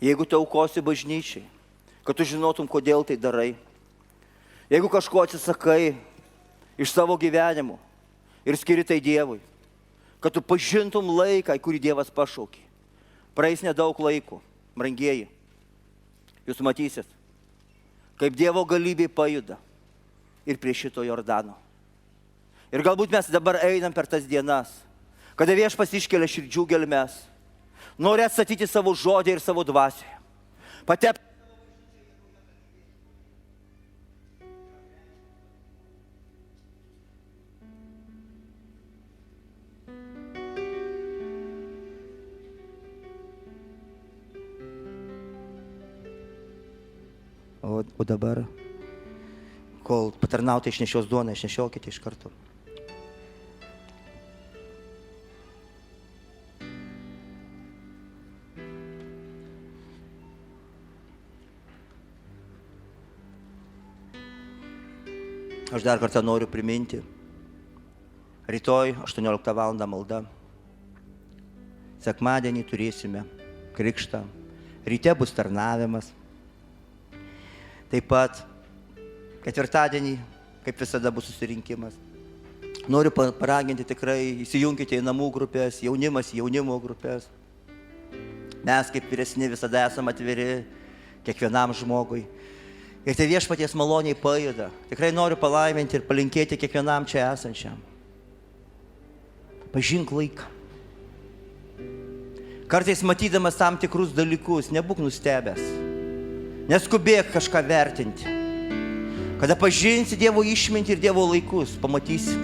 S2: Jeigu tu aukosi bažnyčiai, kad tu žinotum, kodėl tai darai. Jeigu kažko atsisakai iš savo gyvenimo ir skiri tai Dievui, kad tu pažintum laiką, į kurį Dievas pašaukė. Praeis nedaug laiko, brangieji. Jūs matysit, kaip Dievo galybė pajuda ir prie šito Jordano. Ir galbūt mes dabar einam per tas dienas, kada Viešpats iškelia širdžių gelmes, nori atstatyti savo žodį ir savo dvasią. Patepti. O dabar, kol patarnautai išnešios duoną, išnešiokite iš karto. Aš dar kartą noriu priminti. Rytoj 18 val. Malda. Sekmadienį turėsime krikštą. Ryte bus tarnavimas. Taip pat ketvirtadienį, kaip visada, bus susirinkimas. Noriu paraginti tikrai, įsijunkite į namų grupės, jaunimas į jaunimo grupės. Mes kaip vyresni visada esame atviri kiekvienam žmogui. Ir tai Viešpaties maloniai pajuda. Tikrai noriu palaiminti ir palinkėti kiekvienam čia esančiam. Pažink laiką. Kartais matydamas tam tikrus dalykus, nebūk nustebęs. Neskubėk kažką vertinti. Kada pažinsi Dievo išmintį ir Dievo laikus, pamatysi,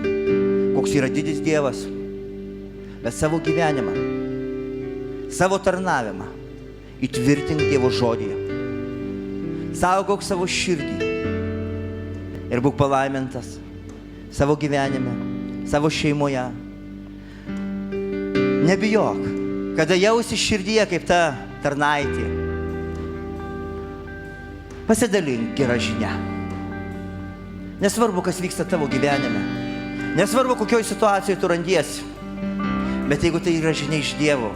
S2: koks yra didis Dievas. Bet savo gyvenimą, savo tarnavimą įtvirtink Dievo žodyje. Saugok savo širdį ir būk palaimintas savo gyvenime, savo šeimoje. Nebijok.
S1: kada jausi širdyje kaip ta tarnaitė, pasidalink gerą žinią. Nesvarbu, kas vyksta tavo gyvenime, nesvarbu, kokioje situacijoje tu randiesi, bet jeigu tai yra žinia iš Dievo,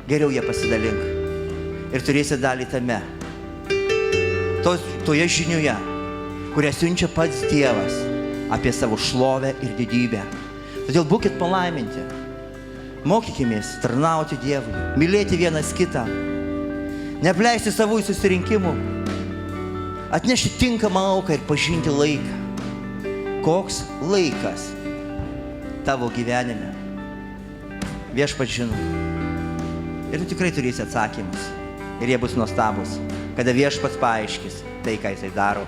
S1: geriau ją pasidalink ir turėsi dalį tame. Toje žiniuje, kurią siunčia pats Dievas apie savo šlovę ir didybę. Todėl būkit palaiminti. Mokykimės tarnauti Dievui, mylėti vienas kitą, neapleisti savų susirinkimų, atnešti tinkamą auką ir pažinti laiką. Koks laikas tavo gyvenime? Viešpats žino. Ir tu tikrai turėsi atsakymus. Ir jie bus nuostabus, kada viešpats paaiškis tai, ką jisai daro.